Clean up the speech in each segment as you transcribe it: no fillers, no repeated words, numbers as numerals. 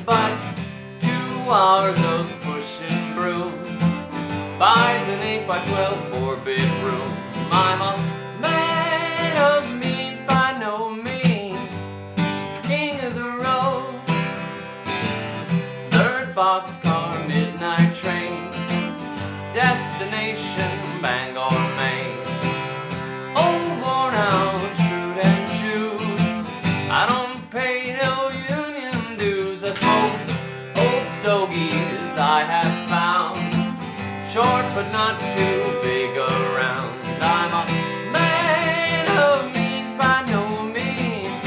but 2 hours of pushing broom buys an 8x12 4-bedroom. I'm a man of means, by no means king of the road. 3rd boxcar, midnight train, destination Bangor, Maine. Old worn out, shrewd and shoes, I don't pay no union dues. I smoke old stogies I have found, short but not too big around. I'm a man of means, by no means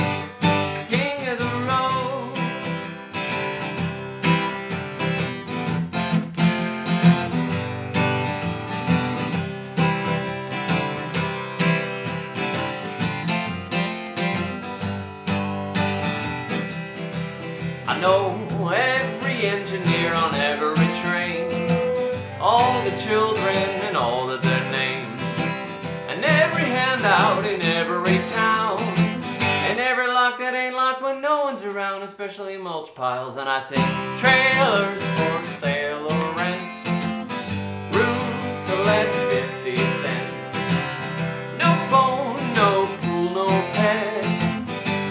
king of the road. I know every engineer on every train, all the children and all of their names, and every handout in every town, and every lock that ain't locked when no one's around, especially mulch piles. And I say, trailers for sale or rent, rooms to let 50 cents, no phone, no pool, no pets,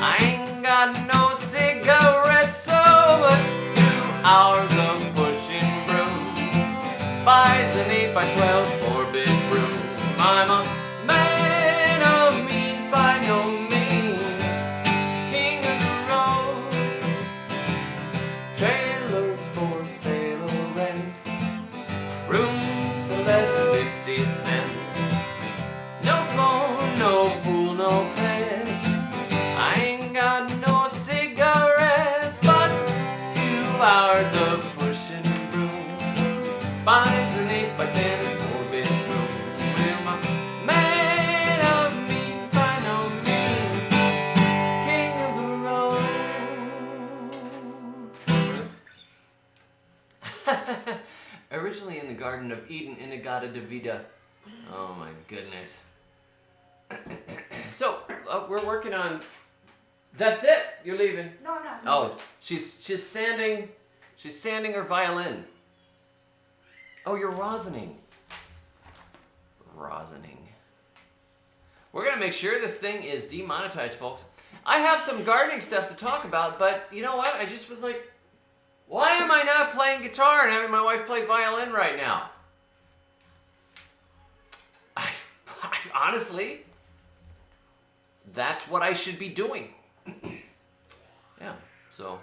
I ain't got no cigarettes, so but 2 hours of pushing broom buys an 8x12 4-bedroom. I'm a man of means, by no means king of the road. Trailers for sale or rent, rooms to let 50 cents, no phone, no pool, no pets, I ain't got no cigarettes, but 2 hours of pushing broom buys an 8x10 4-bedroom. I'm a man of means, by no means king of the road. Originally in the Garden of Eden, Inagata de Vida. Oh my goodness. So we're working on. That's it. You're leaving. No. Oh, she's sanding. She's sanding her violin. Oh, you're rosining. Rosining. We're gonna make sure this thing is demonetized, folks. I have some gardening stuff to talk about, but you know what? I just was like, why am I not playing guitar and having my wife play violin right now? I honestly, that's what I should be doing. Yeah, so.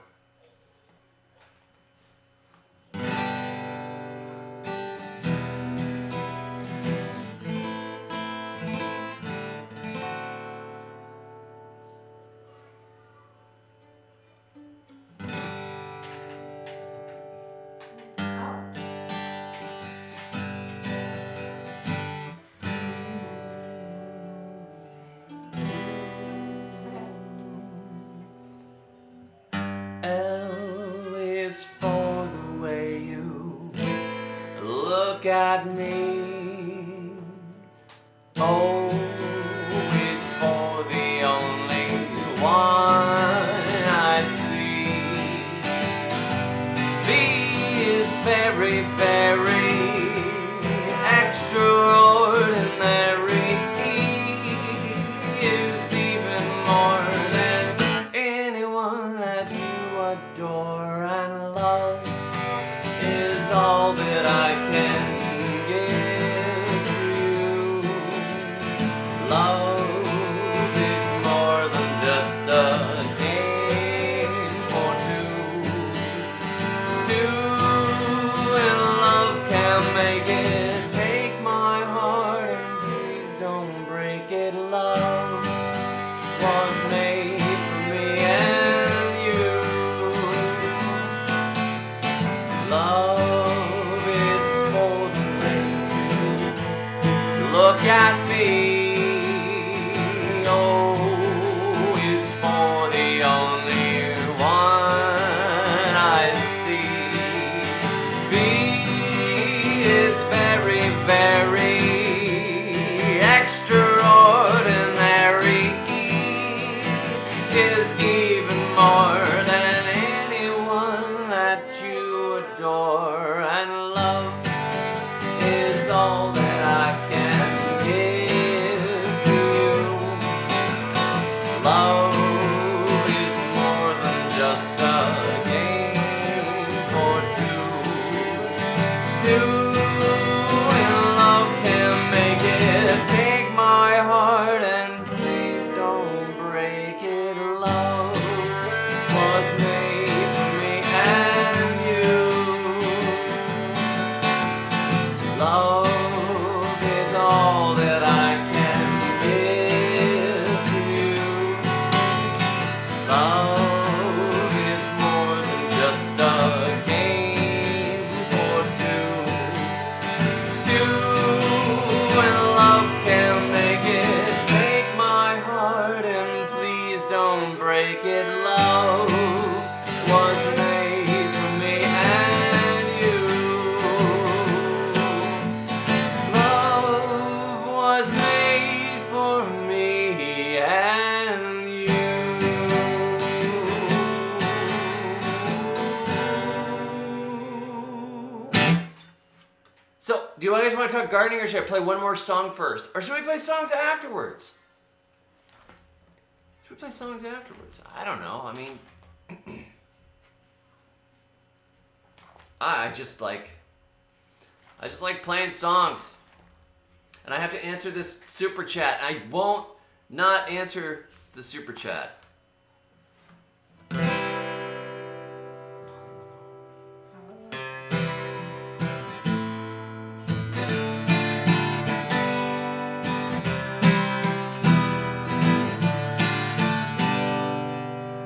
L is for the way you look at me. O is for the only one I see. V is very, very extraordinary. E is even more than anyone that you adore, and love is all that I can give to you. Love is more than just a game for two. Two in love can make it. Take my heart and please don't break it. Love was made for me and you. Do you guys want to talk gardening, or should I play one more song first? Or should we play songs afterwards? Should we play songs afterwards? I don't know. I mean, I just like playing songs. And I have to answer this super chat. I won't not answer the super chat.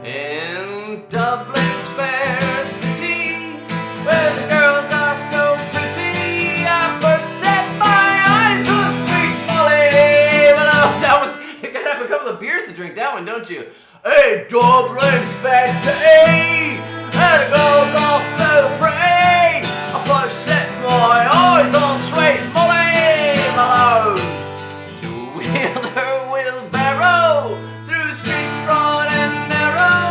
In Dublin's fair city, where the girls are so pretty, I first set my eyes on sweet Molly. But oh, that was, you gotta have a couple of beers to drink that one, don't you? Hey, Dublin's fair city, where the girls are so pretty, I first set my eyes on sweet Molly. Malone, she wheeled her wheelbarrow through streets broad and narrow.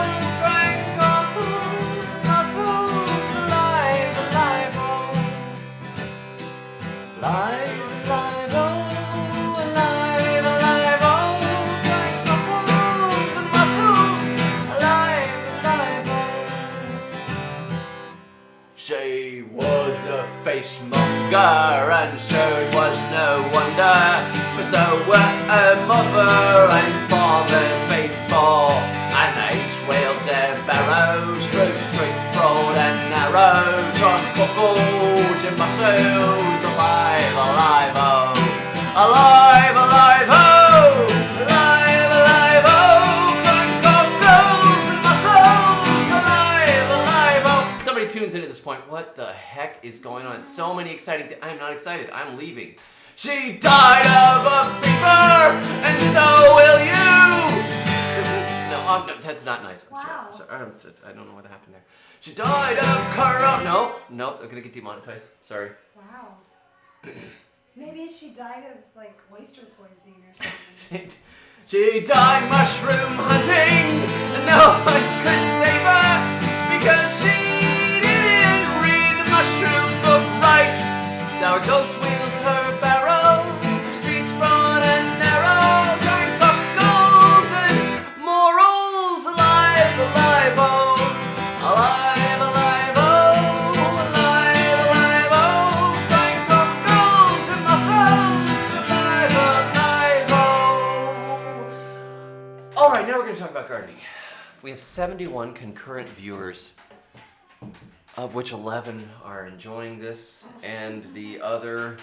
Alive, alive, oh, alive, alive, oh, bright knuckles and muscles, alive, alive, oh. She was a fishmonger, and sure it was no wonder, for so were her mother and father faithful, and they each wheeled their barrows through streets broad and narrow, drunk knuckles and muscles, alive, alive, oh, alive, alive, oh, alive, alive, oh, drunk knuckles and muscles, alive, alive, oh. Somebody tunes in at this point. What the heck is going on? So many exciting things. I'm not excited. I'm leaving. She died of a fever, and so will you. No, that's not nice. I'm Wow. sorry. I don't know what happened there. She died of corona. No, I'm gonna get demonetized. Sorry. Wow. Maybe she died of like oyster poisoning or something. She died mushroom hunting, and no one could save her because she didn't read the mushroom book right. Now a ghost wheels her barrow, streets broad and narrow, giant buckles and morals, alive, alive, oh, alive, alive, oh, alive, alive, oh, giant buckles and muscles, alive, alive, oh. All right, now we're going to talk about gardening. We have 71 concurrent viewers, of which 11 are enjoying this, and the other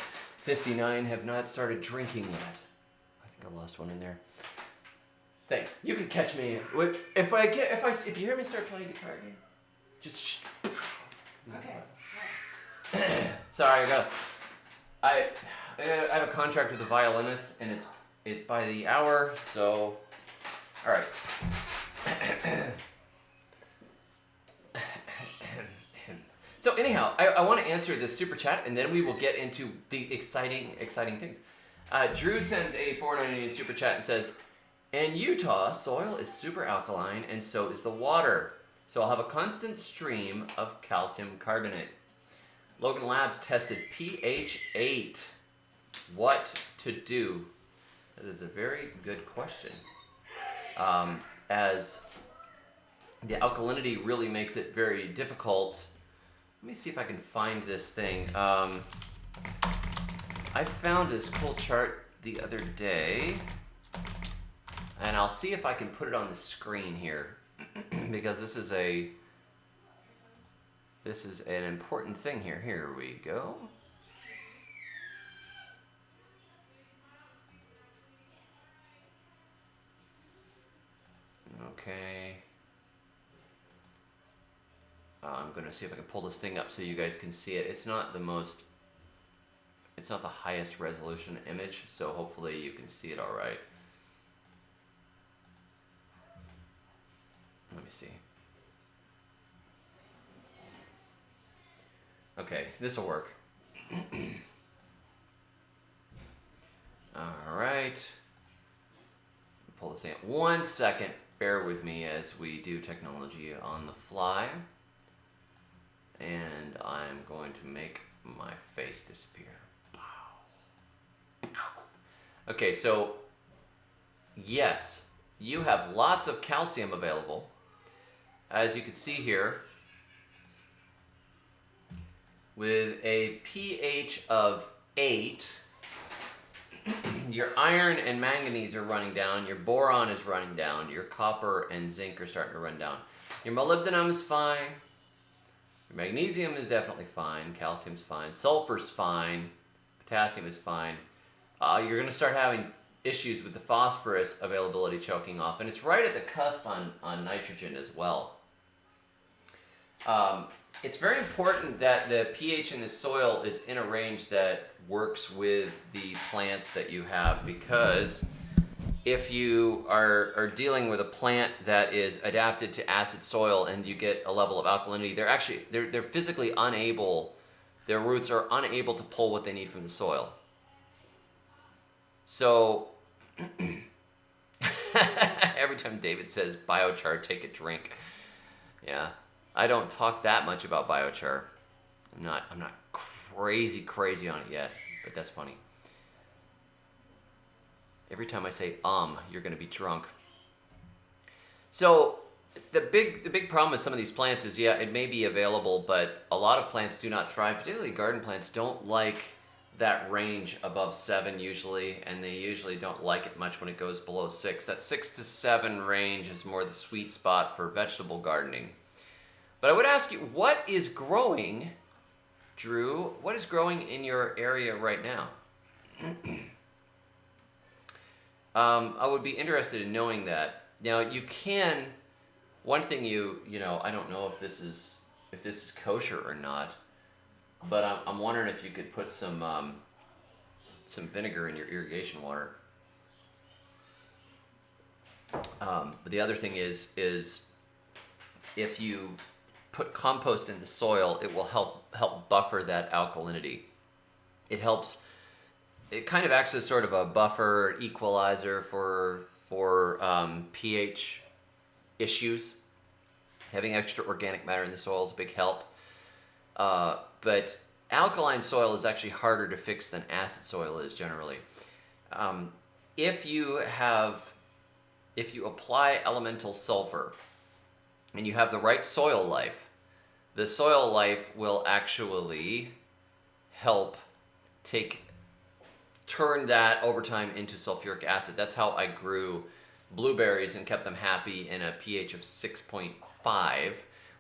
59 have not started drinking yet. I think I lost one in there. Thanks. You can catch me if you hear me start playing guitar again. Just Okay. Sorry, I have a contract with a violinist, and it's by the hour, so all right. So anyhow, I want to answer this super chat, and then we will get into the exciting things. Drew sends a $4.98 super chat and says, in Utah, soil is super alkaline, and so is the water. So I'll have a constant stream of calcium carbonate. Logan Labs tested pH 8. What to do? That is a very good question. As the alkalinity really makes it very difficult. Let me see if I can find this thing. I found this cool chart the other day, and I'll see if I can put it on the screen here because this is an important thing here. Here we go. Okay. I'm going to see if I can pull this thing up so you guys can see it. It's not the highest resolution image, so hopefully you can see it all right. Let me see. Okay, this will work. All right. Pull this in. 1 second. Bear with me as we do technology on the fly. And I'm going to make my face disappear. Okay, so yes, you have lots of calcium available. As you can see here, with a pH of 8, your iron and manganese are running down, your boron is running down, your copper and zinc are starting to run down. Your molybdenum is fine, your magnesium is definitely fine, calcium's fine, sulfur's fine, potassium is fine. You're going to start having issues with the phosphorus availability choking off, and it's right at the cusp on nitrogen as well. It's very important that the pH in the soil is in a range that works with the plants that you have, because if you are dealing with a plant that is adapted to acid soil and you get a level of alkalinity, they're physically unable, their roots are unable to pull what they need from the soil. So every time David says biochar, take a drink. Yeah, I don't talk that much about biochar. I'm not crazy on it yet, but that's funny. Every time I say you're gonna be drunk. So the big problem with some of these plants is, yeah, it may be available, but a lot of plants do not thrive, particularly garden plants don't like that range above 7 usually, and they usually don't like it much when it goes below 6. That 6 to 7 range is more the sweet spot for vegetable gardening. But I would ask you, what is growing, Drew? What is growing in your area right now? I would be interested in knowing that. Now you can, one thing you know, I don't know if this is kosher or not, but I'm wondering if you could put some vinegar in your irrigation water. But the other thing is if you put compost in the soil, it will help buffer that alkalinity. It helps. It kind of acts as sort of a buffer equalizer for pH issues. Having extra organic matter in the soil is a big help. But alkaline soil is actually harder to fix than acid soil is generally. If you apply elemental sulfur and you have the right soil life, the soil life will actually help turn that over time into sulfuric acid. That's how I grew blueberries and kept them happy in a pH of 6.5.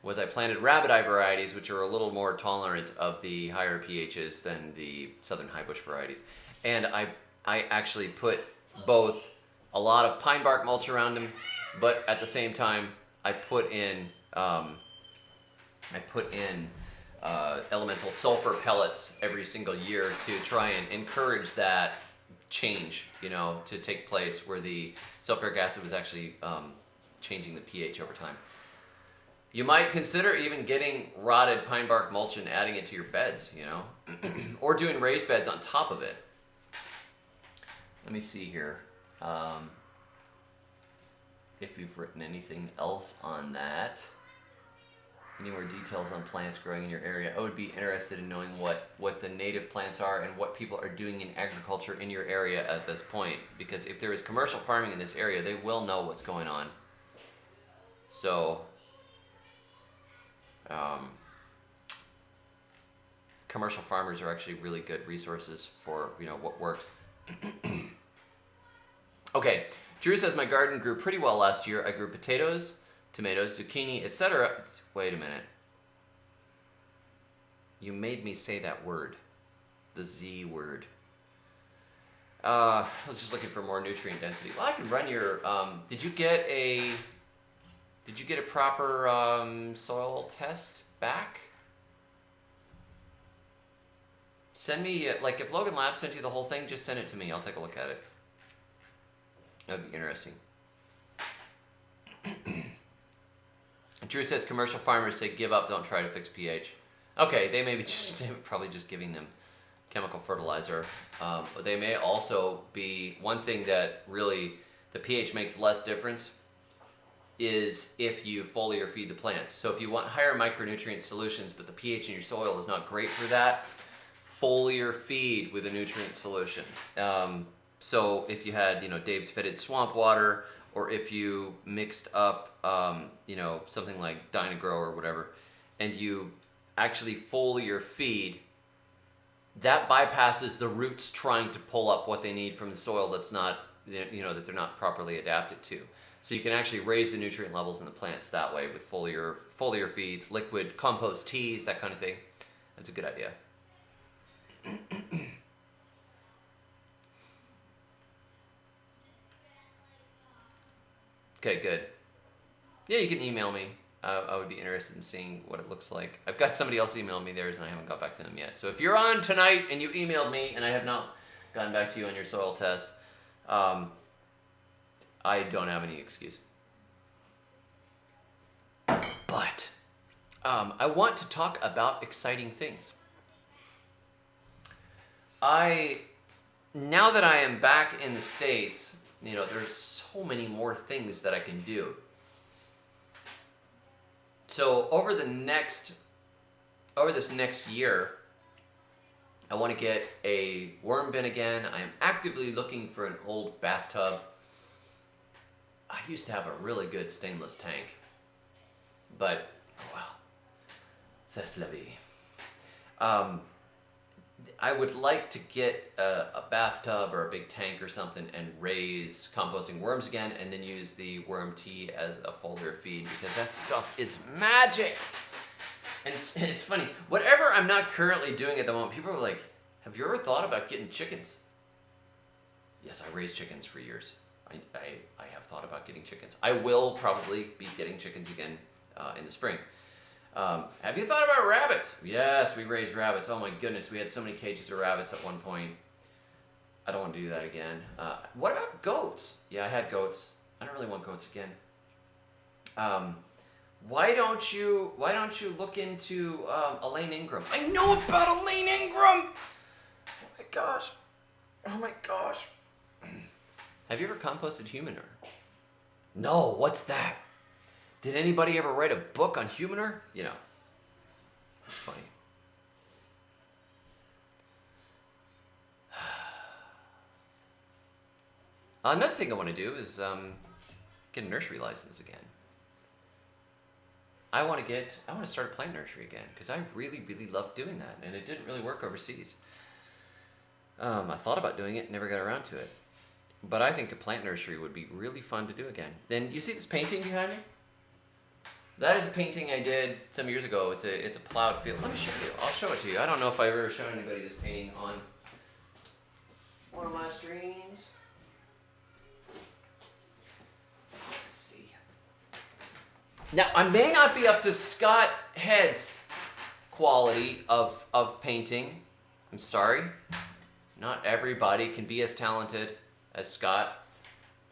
Was I planted rabbit eye varieties, which are a little more tolerant of the higher pHs than the southern high bush varieties. And I actually put both a lot of pine bark mulch around them, but at the same time I put in elemental sulfur pellets every single year to try and encourage that change, to take place, where the sulfuric acid was actually changing the pH over time. You might consider even getting rotted pine bark mulch and adding it to your beds, or doing raised beds on top of it. Let me see here. If you've written anything else on that. Any more details on plants growing in your area? I would be interested in knowing what the native plants are and what people are doing in agriculture in your area at this point. Because if there is commercial farming in this area, they will know what's going on. So, commercial farmers are actually really good resources for what works. Okay, Drew says my garden grew pretty well last year. I grew potatoes, tomatoes, zucchini, etc. Wait a minute. You made me say that word. The Z word. I was just looking for more nutrient density. Well, I can run your, did you get a proper soil test back? Send me, if Logan Labs sent you the whole thing, just send it to me. I'll take a look at it. That'd be interesting. Drew says commercial farmers say give up, don't try to fix pH. Okay, they may be probably just giving them chemical fertilizer. But they may also be, one thing that really the pH makes less difference is if you foliar feed the plants. So if you want higher micronutrient solutions, but the pH in your soil is not great for that, foliar feed with a nutrient solution. So if you had, Dave's Fitted Swamp Water, or if you mixed up, something like Dynagrow or whatever, and you actually foliar feed, that bypasses the roots trying to pull up what they need from the soil that's not, that they're not properly adapted to. So you can actually raise the nutrient levels in the plants that way with foliar feeds, liquid compost teas, that kind of thing. That's a good idea. Okay, good. Yeah, you can email me. I would be interested in seeing what it looks like. I've got somebody else email me theirs and I haven't got back to them yet. So if you're on tonight and you emailed me and I have not gotten back to you on your soil test, I don't have any excuse. But I want to talk about exciting things. Now that I am back in the States, there's so many more things that I can do. So over this next year, I want to get a worm bin again. I am actively looking for an old bathtub. I used to have a really good stainless tank, but oh well, c'est la vie. I would like to get a bathtub or a big tank or something and raise composting worms again, and then use the worm tea as a foliar feed, because that stuff is magic. And it's funny, whatever I'm not currently doing at the moment, people are like, have you ever thought about getting chickens? Yes, I raised chickens for years. I have thought about getting chickens. I will probably be getting chickens again in the spring. Have you thought about rabbits? Yes, we raised rabbits. Oh my goodness, we had so many cages of rabbits at one point. I don't want to do that again. What about goats? Yeah, I had goats. I don't really want goats again. Why don't you look into Elaine Ingram? I know about Elaine Ingram! Oh my gosh. Have you ever composted human manure? No, what's that? Did anybody ever write a book on human manure? It's funny. Another thing I want to do is get a nursery license again. I want to start a plant nursery again, because I really, really loved doing that, and it didn't really work overseas. I thought about doing it, never got around to it. But I think a plant nursery would be really fun to do again. Then you see this painting behind me? That is a painting I did some years ago. It's a plowed field. Let me show you. I'll show it to you. I don't know if I've ever shown anybody this painting on one of my streams. Let's see. Now, I may not be up to Scott Head's quality of painting. I'm sorry. Not everybody can be as talented as Scott.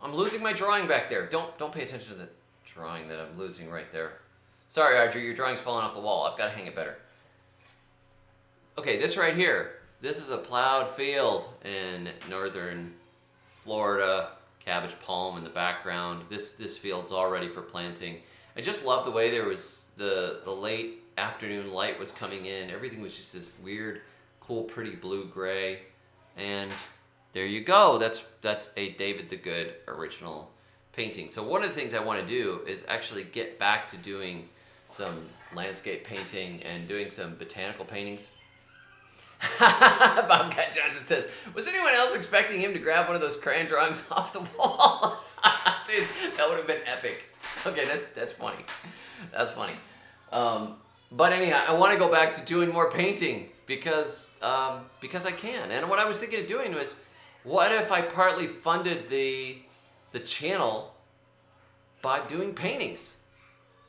I'm losing my drawing back there. Don't pay attention to the drawing that I'm losing right there. Sorry, Audrey, your drawing's falling off the wall. I've got to hang it better. Okay, this right here. This is a plowed field in northern Florida. Cabbage palm in the background. This field's all ready for planting. I just love the way there was the late afternoon light was coming in. Everything was just this weird, cool, pretty blue-gray. And there you go. That's a David the Good original painting. So one of the things I want to do is actually get back to doing some landscape painting and doing some botanical paintings. Bobcat Johnson says, was anyone else expecting him to grab one of those crayon drawings off the wall? Dude, that would have been epic. Okay, that's funny. That's funny. But anyhow, I want to go back to doing more painting because I can. And what I was thinking of doing was, what if I partly funded the channel by doing paintings?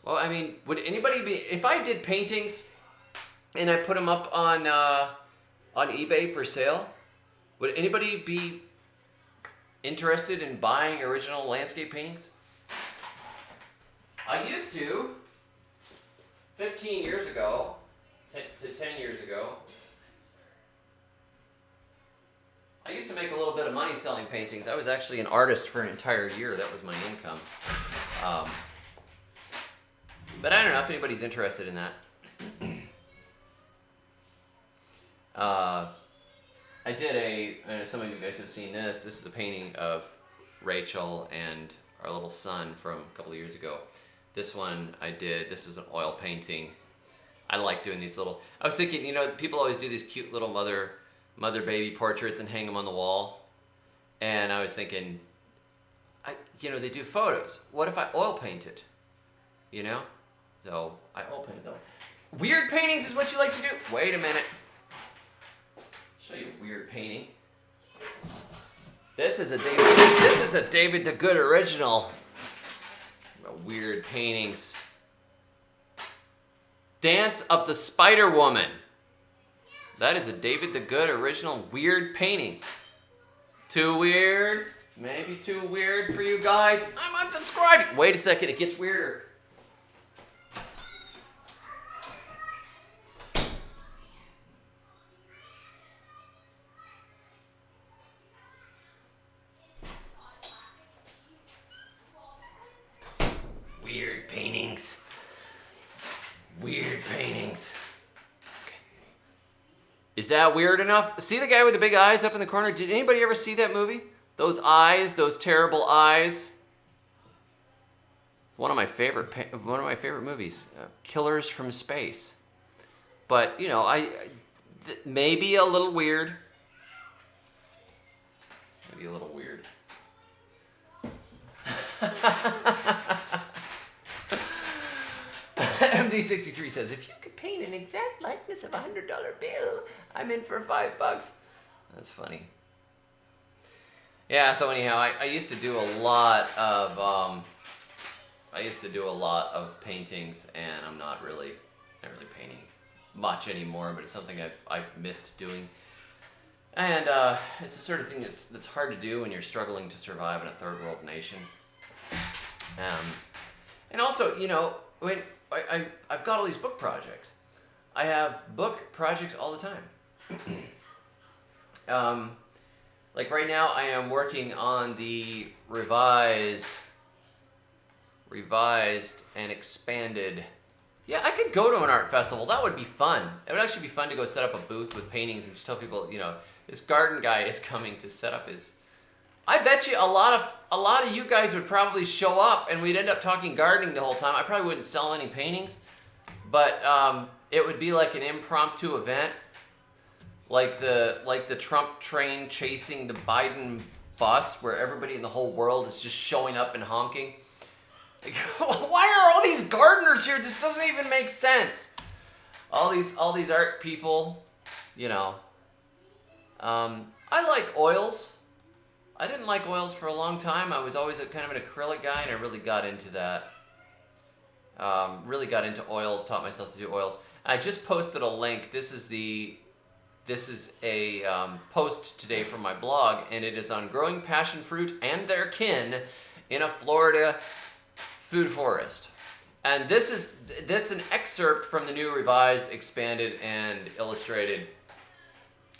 Well, I mean, would anybody be, if I did paintings and I put them up on eBay for sale, would anybody be interested in buying original landscape paintings? I used to, 15 years ago, to 10 years ago, I used to make a little bit of money selling paintings. I was actually an artist for an entire year. That was my income. But I don't know if anybody's interested in that. I some of you guys have seen this. This is a painting of Rachel and our little son from a couple of years ago. This one I did, this is an oil painting. I like doing these little, I was thinking, you know, people always do these cute little mother-baby portraits and hang them on the wall. And I was thinking, you know, they do photos. What if I oil paint it? You know? So I oil painted them. Weird paintings is what you like to do? Wait a minute. Show you a weird painting. This is a David the Good original. Weird paintings. Dance of the Spider Woman. That is a David the Good original weird painting. Too weird? Maybe too weird for you guys. I'm unsubscribing. Wait a second, it gets weirder. Weird paintings. Weird paintings. Okay. Is that weird enough? See the guy with the big eyes up in the corner? Did anybody ever see that movie? Those eyes, those terrible eyes. One of my favorite movies, Killers from Space. But you know, maybe a little weird. Maybe a little weird. MD63 says, if you could paint an exact likeness of a $100 bill, I'm in for $5. That's funny. Yeah, so anyhow, I used to do a lot of paintings, and I'm not really painting much anymore, but it's something I've missed doing. And it's the sort of thing that's hard to do when you're struggling to survive in a third world nation. And also, you know, when I've got all these book projects. I have book projects all the time. Like right now, I am working on the revised and expanded. Yeah, I could go to an art festival. That would be fun. It would actually be fun to go set up a booth with paintings and just tell people, you know, this garden guy is coming to set up his. I bet you a lot of you guys would probably show up, and we'd end up talking gardening the whole time. I probably wouldn't sell any paintings, but it would be like an impromptu event, like the Trump train chasing the Biden bus, where everybody in the whole world is just showing up and honking. Like, why are all these gardeners here? This doesn't even make sense. All these art people, you know. I like oils. I didn't like oils for a long time. I was always kind of an acrylic guy, and I really got into that. Really got into oils, taught myself to do oils. I just posted a link. This is a post today from my blog, and it is on growing passion fruit and their kin in a Florida food forest. And that's an excerpt from the new revised, expanded, and illustrated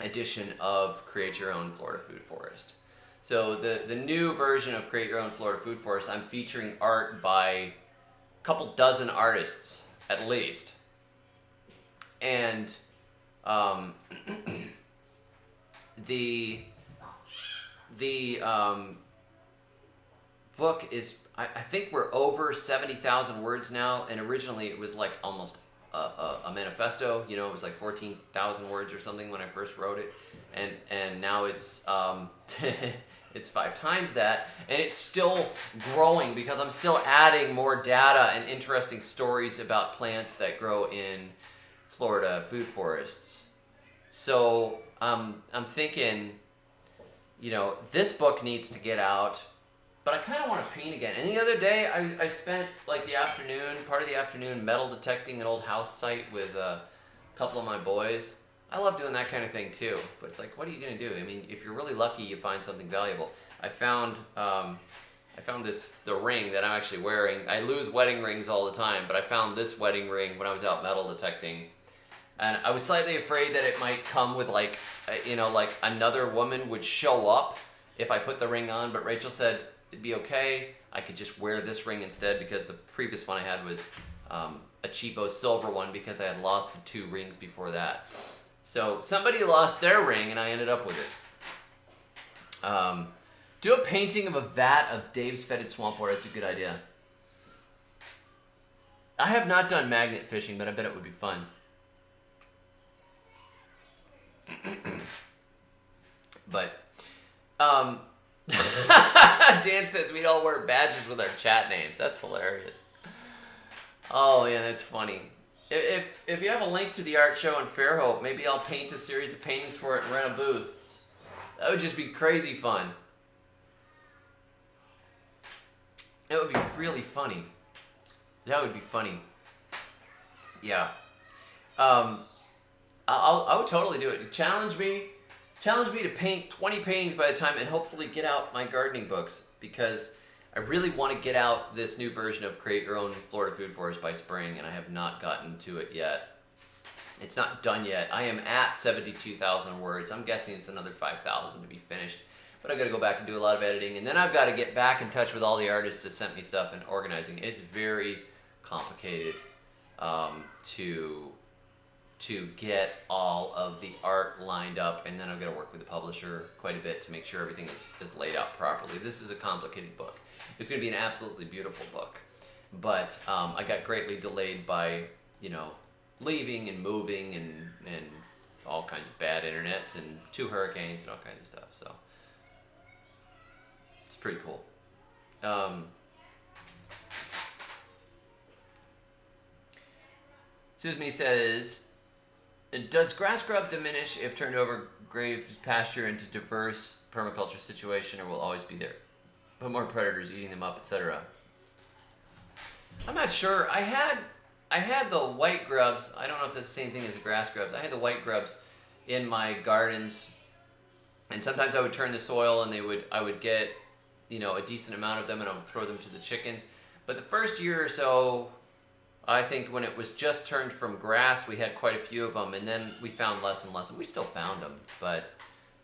edition of Create Your Own Florida Food Forest. So the new version of Create Your Own Florida Food Forest, I'm featuring art by a couple dozen artists at least. And the book is, I think we're over 70,000 words now, and originally it was like almost a manifesto. You know, it was like 14,000 words or something when I first wrote it, and now it's it's 5 times that, and it's still growing because I'm still adding more data and interesting stories about plants that grow in Florida food forests. So I'm thinking, you know, this book needs to get out, but I kind of want to paint again. And the other day, I spent like part of the afternoon metal detecting an old house site with a couple of my boys. I love doing that kind of thing too, but it's like, what are you gonna do? I mean, if you're really lucky, you find something valuable. I found the ring that I'm actually wearing. I lose wedding rings all the time, but I found this wedding ring when I was out metal detecting. And I was slightly afraid that it might come with like, you know, like another woman would show up if I put the ring on, but Rachel said it'd be okay. I could just wear this ring instead, because the previous one I had was a cheapo silver one because I had lost the 2 rings before that. So somebody lost their ring, and I ended up with it. Do a painting of a vat of Dave's Fetid Swamp Water. That's a good idea. I have not done magnet fishing, but I bet it would be fun. But, Dan says we'd all wear badges with our chat names. That's hilarious. Oh, yeah, that's funny. If you have a link to the art show in Fairhope, maybe I'll paint a series of paintings for it and rent a booth. That would just be crazy fun. It would be really funny. That would be funny. Yeah. I would totally do it. Challenge me to paint 20 paintings by the time, and hopefully get out my gardening books, because I really want to get out this new version of Create Your Own Florida Food Forest by spring, and I have not gotten to it yet. It's not done yet. I am at 72,000 words. I'm guessing it's another 5,000 to be finished, but I've got to go back and do a lot of editing, and then I've got to get back in touch with all the artists that sent me stuff and organizing. It's very complicated to get all of the art lined up, and then I've got to work with the publisher quite a bit to make sure everything is laid out properly. This is a complicated book. It's going to be an absolutely beautiful book, but I got greatly delayed by, leaving and moving and all kinds of bad internets and 2 hurricanes and all kinds of stuff, so it's pretty cool. Susme says, does grass grub diminish if turned over grazed pasture into diverse permaculture situation, or will always be there? But more predators eating them up, etc. I'm not sure. I had the white grubs. I don't know if that's the same thing as the grass grubs. I had the white grubs in my gardens, and sometimes I would turn the soil, and I would get, a decent amount of them, and I would throw them to the chickens. But the first year or so, I think when it was just turned from grass, we had quite a few of them, and then we found less and less, and we still found them. But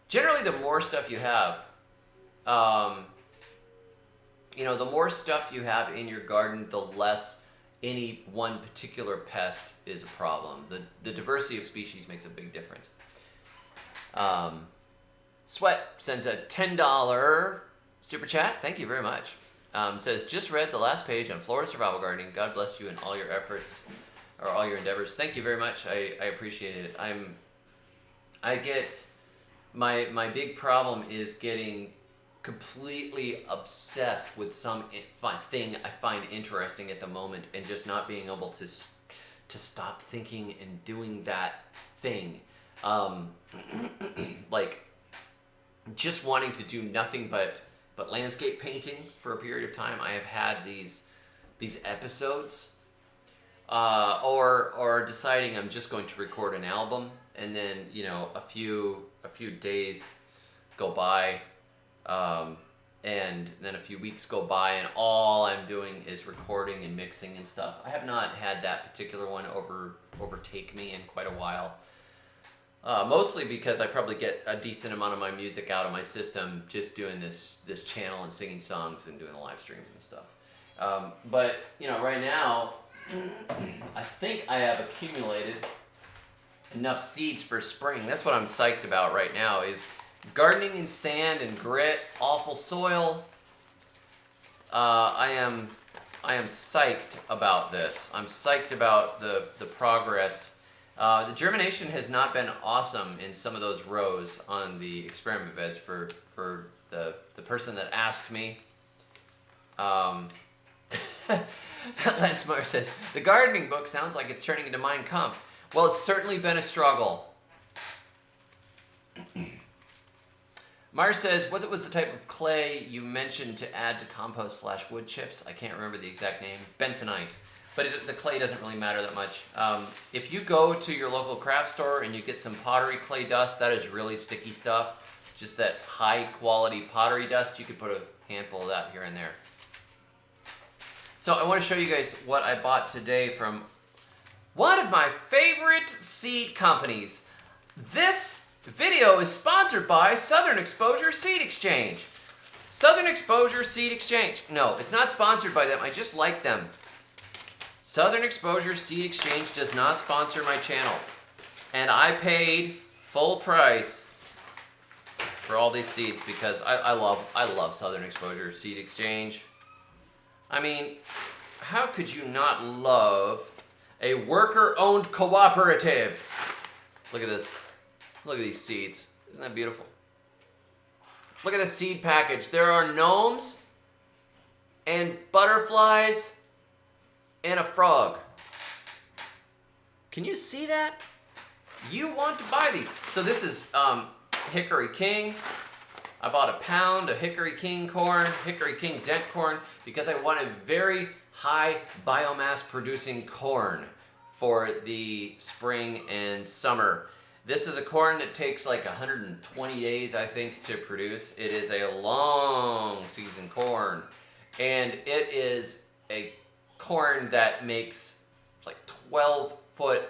generally, the more stuff you have, the more stuff you have in your garden, the less any one particular pest is a problem. The diversity of species makes a big difference. Sweat sends a $10 super chat. Thank you very much. Says, just read the last page on Florida survival gardening. God bless you in all your efforts, or all your endeavors. Thank you very much. I appreciate it. I get, my big problem is getting completely obsessed with some thing I find interesting at the moment, and just not being able to stop thinking and doing that thing. Like, just wanting to do nothing but landscape painting for a period of time. I have had these episodes, or deciding I'm just going to record an album, and then a few days go by, and then a few weeks go by, and all I'm doing is recording and mixing and stuff. I have not had that particular one overtake me in quite a while. Mostly because I probably get a decent amount of my music out of my system just doing this channel and singing songs and doing the live streams and stuff. But right now, I think I have accumulated enough seeds for spring. That's what I'm psyched about right now, is gardening in sand and grit, awful soil. I am psyched about this. I'm psyched about the progress. The germination has not been awesome in some of those rows on the experiment beds for the person that asked me. Lensmar says, the gardening book sounds like it's turning into Mein Kampf. Well, it's certainly been a struggle. Mars says, what was the type of clay you mentioned to add to compost / wood chips? I can't remember the exact name. Bentonite. But the clay doesn't really matter that much. If you go to your local craft store and you get some pottery clay dust, that is really sticky stuff. Just that high quality pottery dust, you could put a handful of that here and there. So I want to show you guys what I bought today from one of my favorite seed companies. This video is sponsored by Southern Exposure Seed Exchange. Southern Exposure Seed Exchange. No, it's not sponsored by them. I just like them. Southern Exposure Seed Exchange does not sponsor my channel. And I paid full price for all these seeds because I love Southern Exposure Seed Exchange. I mean, how could you not love a worker-owned cooperative? Look at this. Look at these seeds. Isn't that beautiful? Look at the seed package. There are gnomes and butterflies and a frog. Can you see that? You want to buy these. So this is Hickory King. I bought a pound of Hickory King corn, Hickory King dent corn, because I wanted very high biomass producing corn for the spring and summer. This is a corn that takes like 120 days, I think, to produce. It is a long season corn. And it is a corn that makes like 12-foot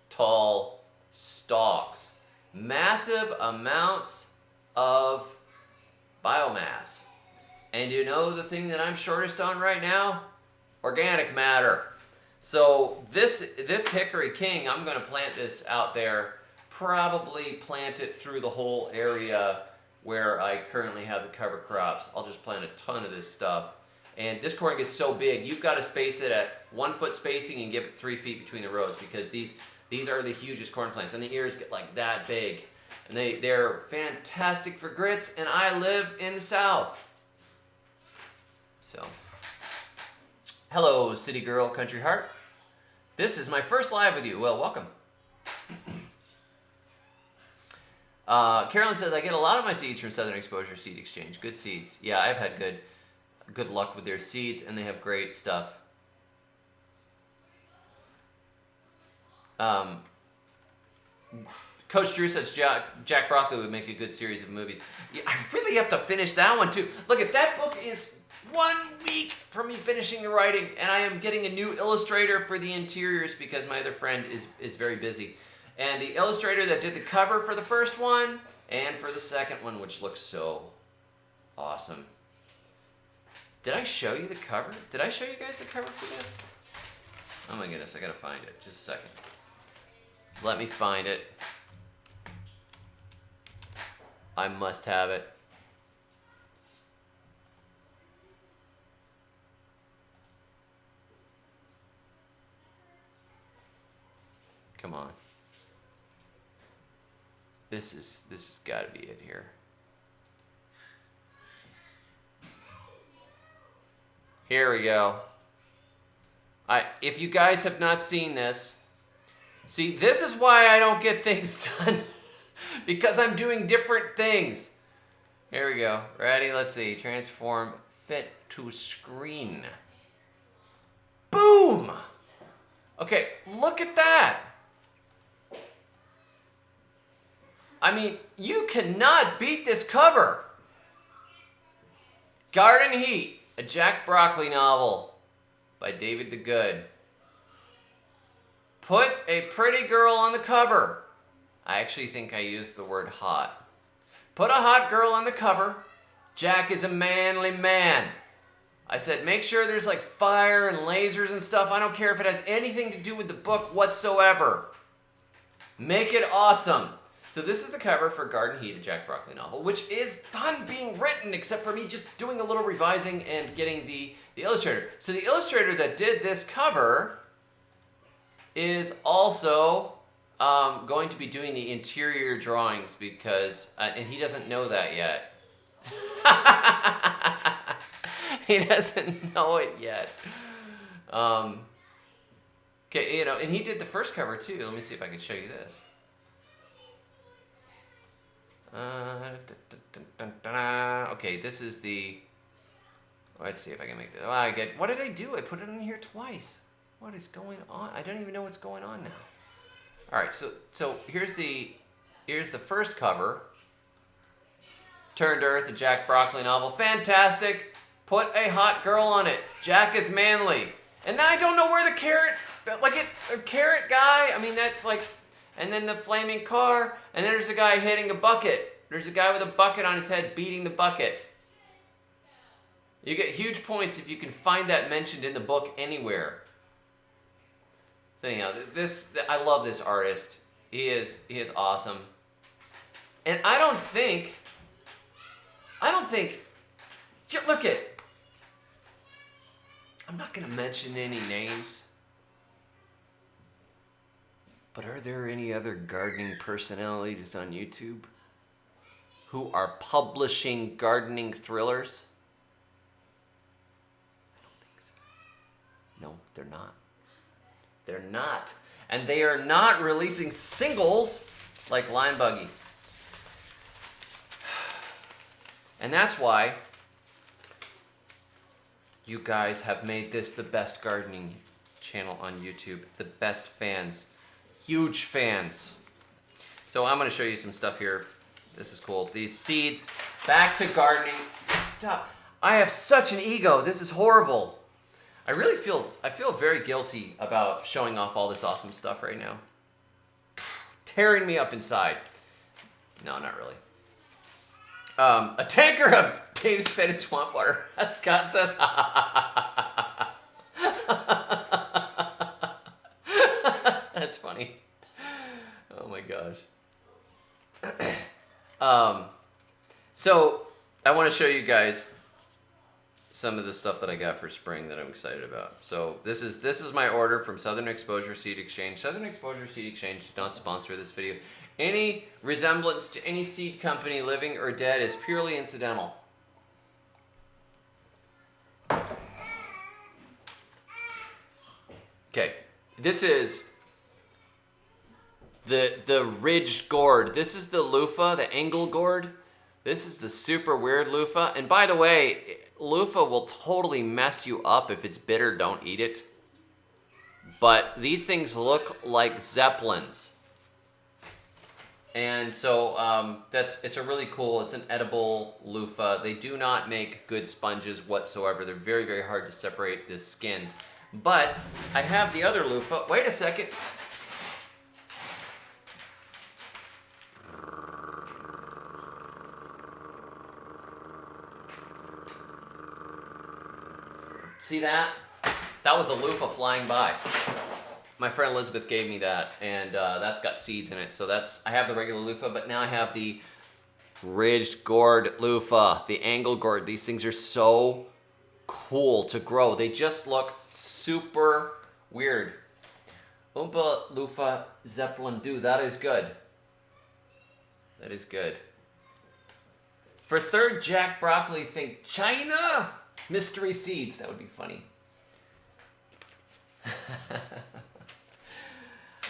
tall stalks. Massive amounts of biomass. And you know the thing that I'm shortest on right now? Organic matter. So this Hickory King, I'm going to plant this out there. Probably plant it through the whole area where I currently have the cover crops. I'll just plant a ton of this stuff. And this corn gets so big, you've got to space it at 1 foot spacing and give it 3 feet between the rows, because these are the hugest corn plants, and the ears get like that big. And they're fantastic for grits, and I live in the South. So, hello, city girl, country heart. This is my first live with you. Well, welcome. Carolyn says, I get a lot of my seeds from Southern Exposure Seed Exchange. Good seeds. Yeah, I've had good luck with their seeds, and they have great stuff. Coach Drew says Jack Broccoli would make a good series of movies. Yeah, I really have to finish that one too. Look, at that book is 1 week from me finishing the writing, and I am getting a new illustrator for the interiors because my other friend is very busy. And the illustrator that did the cover for the first one and for the second one, which looks so awesome. Did I show you the cover? Did I show you guys the cover for this? Oh my goodness, I gotta find it. Just a second. Let me find it. I must have it. Come on. This has got to be it here. Here we go. If you guys have not seen this, see, this is why I don't get things done. Because I'm doing different things. Here we go. Ready? Let's see. Transform fit to screen. Boom! Okay, look at that. I mean, you cannot beat this cover. Garden Heat, a Jack Broccoli novel by David the Good. Put a pretty girl on the cover. I actually think I used the word hot. Put a hot girl on the cover. Jack is a manly man. I said, make sure there's like fire and lasers and stuff. I don't care if it has anything to do with the book whatsoever. Make it awesome. So this is the cover for Garden Heat, a Jack Broccoli novel, which is done being written, except for me just doing a little revising and getting the illustrator. So the illustrator that did this cover is also going to be doing the interior drawings because, and he doesn't know that yet. He doesn't know it yet. Okay, you know, and he did the first cover too. Let me see if I can show you this. Okay, this is the. Let's see if I can make this. Oh, I get. What did I do? I put it in here twice. What is going on? I don't even know what's going on now. All right, so here's the first cover. Turned Earth, a Jack Broccoli novel. Fantastic. Put a hot girl on it. Jack is manly. And now I don't know where the carrot, like a carrot guy. I mean, that's like, and then the flaming car, and then there's a guy hitting a bucket. There's a guy with a bucket on his head beating the bucket. You get huge points if you can find that mentioned in the book anywhere. So anyhow, I love this artist. He is awesome. And I don't think, look at, I'm not going to mention any names, but are there any other gardening personalities on YouTube who are publishing gardening thrillers? I don't think so. No, they're not. They're not. And they are not releasing singles like Lime Buggy. And that's why you guys have made this the best gardening channel on YouTube. The best fans. Huge fans. So I'm going to show you some stuff here. This is cool. These seeds. Back to gardening. Stop. I have such an ego. This is horrible. I feel very guilty about showing off all this awesome stuff right now. Tearing me up inside. No, not really. A tanker of Dave's fetid swamp water. Scott says. That's funny. Oh my gosh. So I want to show you guys some of the stuff that I got for spring that I'm excited about. So this is my order from Southern Exposure Seed Exchange. Southern Exposure Seed Exchange did not sponsor this video. Any resemblance to any seed company, living or dead, is purely incidental. Okay, this is the ridged gourd. This is the loofah, the angle gourd. This is the super weird loofah. And by the way, loofah will totally mess you up if it's bitter. Don't eat it. But these things look like zeppelins. And so it's a really cool, it's an edible loofah. They do not make good sponges whatsoever. They're very, very hard to separate the skins. But I have the other loofah. Wait a second. See that? That was a loofah flying by. My friend Elizabeth gave me that, and that's got seeds in it. So I have the regular loofah, but now I have the ridged gourd loofah, the angle gourd. These things are so cool to grow. They just look super weird. Oompa loofah zeppelin do. That is good. That is good. For third Jack Broccoli, think China mystery seeds. That would be funny.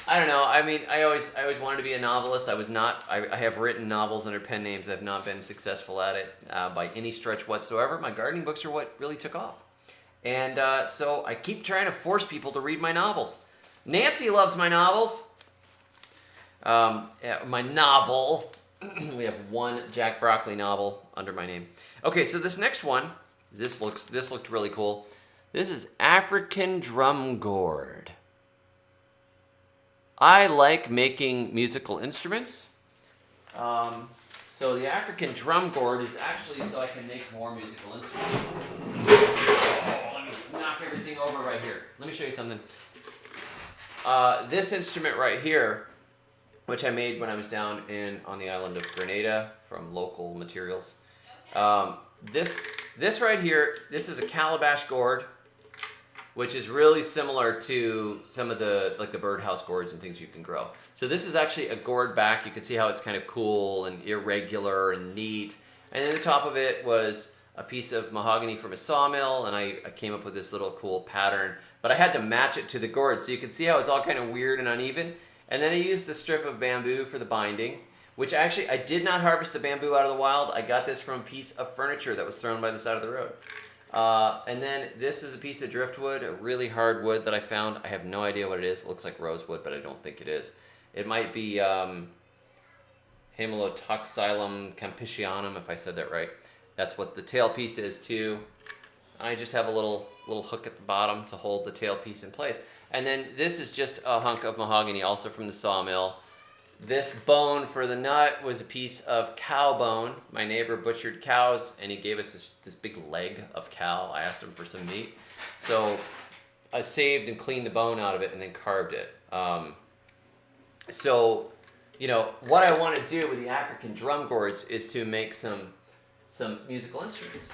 I don't know. I mean, I always wanted to be a novelist. I was not. I have written novels under pen names. I've not been successful at it by any stretch whatsoever. My gardening books are what really took off. And so I keep trying to force people to read my novels. Nancy loves my novels. My novel. We have one Jack Broccoli novel under my name. Okay, so this next one, this looked really cool. This is African drum gourd. I like making musical instruments. So the African drum gourd is actually so I can make more musical instruments. Oh, let me knock everything over right here. Let me show you something. This instrument right here, which I made when I was down on the island of Grenada from local materials. This right here, this is a calabash gourd, which is really similar to some of the birdhouse gourds and things you can grow. So this is actually a gourd back. You can see how it's kind of cool and irregular and neat. And then the top of it was a piece of mahogany from a sawmill, and I came up with this little cool pattern. But I had to match it to the gourd, so you can see how it's all kind of weird and uneven. And then I used a strip of bamboo for the binding, which actually I did not harvest the bamboo out of the wild. I got this from a piece of furniture that was thrown by the side of the road. And then this is a piece of driftwood, a really hard wood that I found. I have no idea what it is. It looks like rosewood, but I don't think it is. It might be Hemalotoxylum campesianum, if I said that right. That's what the tailpiece is too. I just have a little hook at the bottom to hold the tailpiece in place. And then this is just a hunk of mahogany, also from the sawmill. This bone for the nut was a piece of cow bone. My neighbor butchered cows, and he gave us this big leg of cow. I asked him for some meat. So I saved and cleaned the bone out of it and then carved it. So you know, what I want to do with the African drum gourds is to make some musical instruments.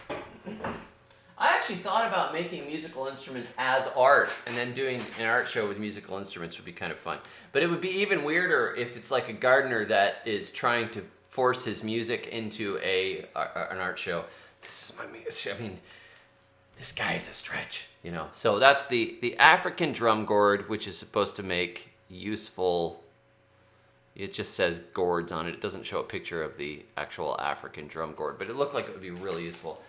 I actually thought about making musical instruments as art and then doing an art show with musical instruments would be kind of fun. But it would be even weirder if it's like a gardener that is trying to force his music into an art show. This is my music. I mean, this guy is a stretch, you know. So that's the African drum gourd, which is supposed to make useful. It just says gourds on it. It doesn't show a picture of the actual African drum gourd, but it looked like it would be really useful.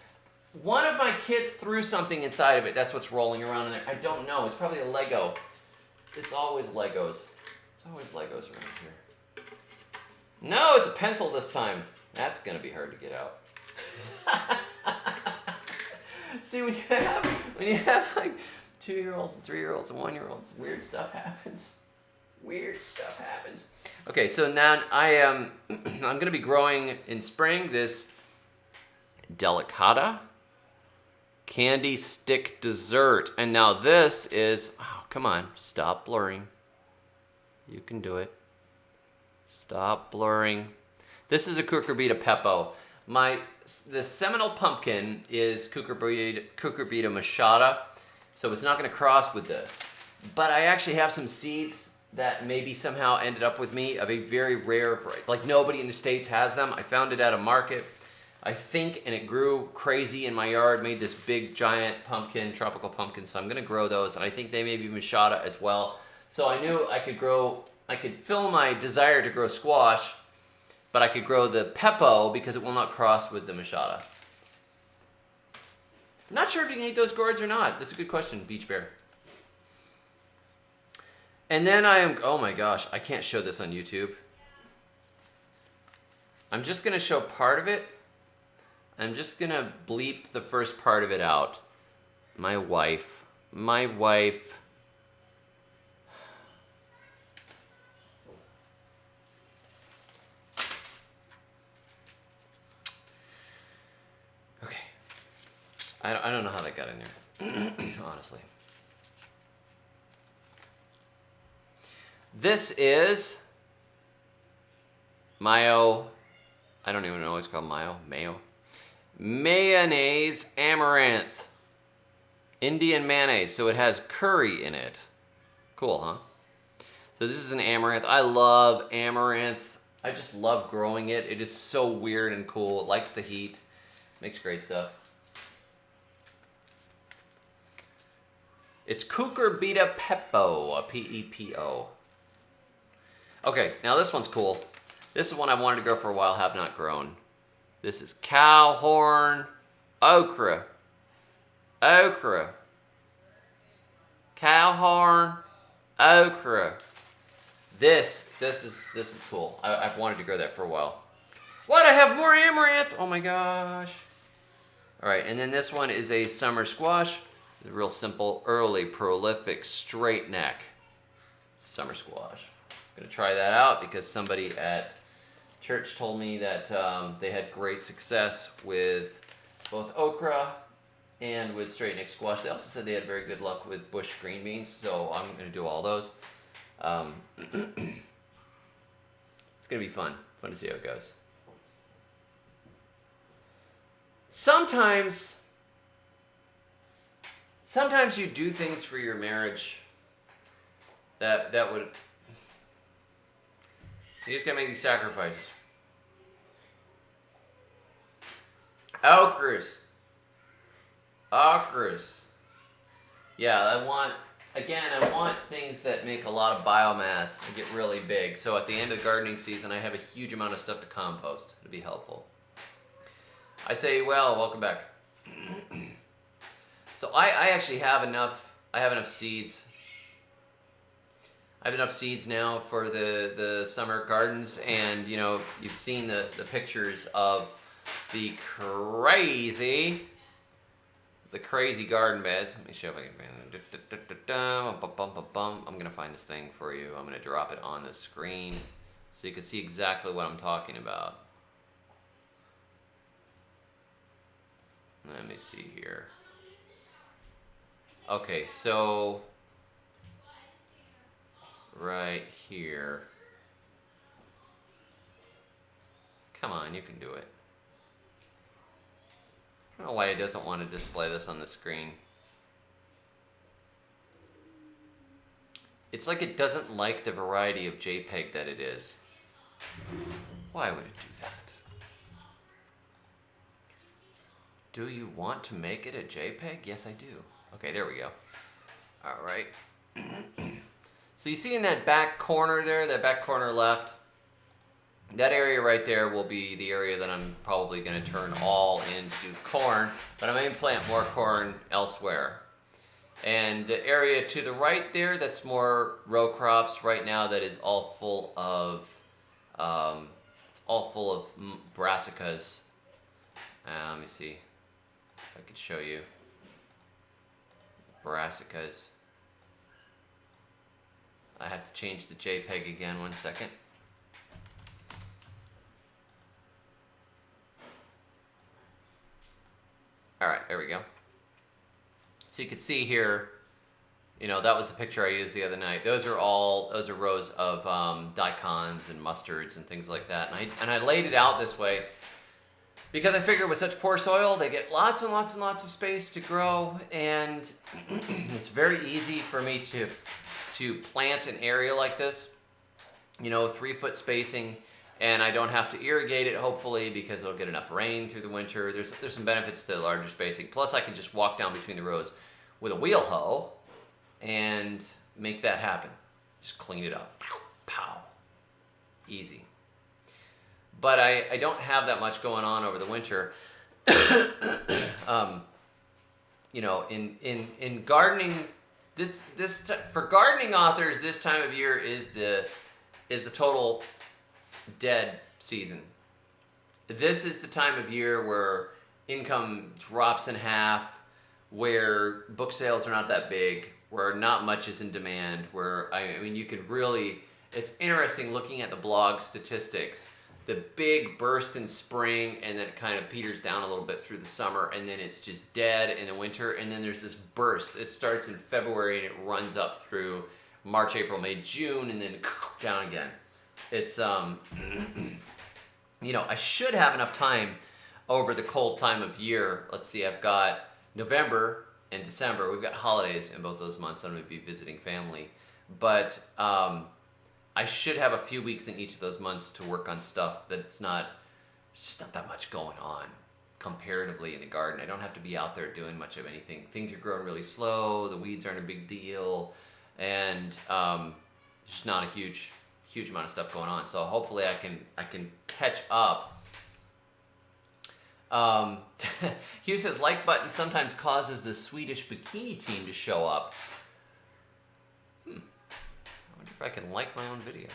One of my kids threw something inside of it. That's what's rolling around in there. I don't know. It's probably a Lego. It's always Legos. It's always Legos around here. No, it's a pencil this time. That's going to be hard to get out. See, when you have like 2-year-olds and 3-year-olds and 1-year-olds, weird stuff happens. Weird stuff happens. Okay, so now I'm going to be growing in spring this delicata candy stick dessert. And now this is, oh, come on, stop blurring. You can do it. Stop blurring. This is a cucurbita pepo. The seminal pumpkin is cucurbita machata, so it's not going to cross with this. But I actually have some seeds that maybe somehow ended up with me of a very rare variety. Like nobody in the States has them. I found it at a market, I think, and it grew crazy in my yard, made this big giant pumpkin, tropical pumpkin. So I'm going to grow those, and I think they may be machata as well. So I knew I could fill my desire to grow squash, but I could grow the pepo because it will not cross with the machata. I'm not sure if you can eat those gourds or not. That's a good question, Beach Bear. And then oh my gosh, I can't show this on YouTube. I'm just gonna show part of it. I'm just gonna bleep the first part of it out. My wife. Okay. I don't know how that got in there, honestly. This is mayo. I don't even know what it's called. Mayo. Mayonnaise amaranth. Indian mayonnaise. So it has curry in it. Cool, huh? So this is an amaranth. I love amaranth. I just love growing it. It is so weird and cool. It likes the heat. Makes great stuff. It's cucurbita pepo, P-E-P-O. Okay, now this one's cool. This is one I've wanted to grow for a while, have not grown. This is cow horn okra. Okra. Cow horn okra. This is cool. I've wanted to grow that for a while. What? I have more amaranth! Oh my gosh. All right, and then this one is a summer squash. It's real simple, early, prolific, straight neck summer squash. I'm gonna try that out because somebody at church told me that they had great success with both okra and with straight neck squash. They also said they had very good luck with bush green beans, so I'm gonna do all those. It's gonna be fun to see how it goes. Sometimes you do things for your marriage that would, you just gotta make these sacrifices. Okras. Yeah, I want things that make a lot of biomass and get really big. So at the end of the gardening season, I have a huge amount of stuff to compost. It'll be helpful. I say, well, welcome back. So I actually have enough. I have enough seeds. I have enough seeds now for the summer gardens, and you know, you've seen the pictures of the crazy garden beds. Let me show if I can. I'm gonna find this thing for you. I'm gonna drop it on the screen so you can see exactly what I'm talking about. Let me see here. Okay, so right here. fine. You can do it. I don't know why it doesn't want to display this on the screen. It's like it doesn't like the variety of JPEG that it is. Why would it do that? Do you want to make it a JPEG? Yes, I do. Okay, there we go. All right. So you see in that back corner there, that back corner left, that area right there will be the area that I'm probably going to turn all into corn, but I may plant more corn elsewhere. And the area to the right there, that's more row crops right now. That is all full of, brassicas. Let me see if I can show you brassicas. I have to change the JPEG again. 1 second. All right, there we go. So you can see here, that was the picture I used the other night. Those are rows of daikons and mustards and things like that. And I laid it out this way because I figured with such poor soil, they get lots and lots and lots of space to grow, and it's very easy for me to plant an area like this, 3-foot spacing. And I don't have to irrigate it, hopefully, because it'll get enough rain through the winter. There's some benefits to larger spacing. Plus, I can just walk down between the rows with a wheel hoe and make that happen. Just clean it up. Pow. Easy. But I don't have that much going on over the winter. In gardening, for gardening authors, this time of year is the total dead season. This is the time of year where income drops in half, where book sales are not that big, where not much is in demand, where, you could really, it's interesting looking at the blog statistics. The big burst in spring, and then it kind of peters down a little bit through the summer, and then it's just dead in the winter, and then there's this burst. It starts in February and it runs up through March, April, May, June, and then down again. It's, I should have enough time over the cold time of year. Let's see, I've got November and December. We've got holidays in both those months. I'm going to be visiting family. But I should have a few weeks in each of those months to work on stuff that's it's just not that much going on comparatively in the garden. I don't have to be out there doing much of anything. Things are growing really slow. The weeds aren't a big deal. And it's just not a huge amount of stuff going on. So hopefully I can catch up. Hugh says, like button sometimes causes the Swedish bikini team to show up. I wonder if I can like my own video.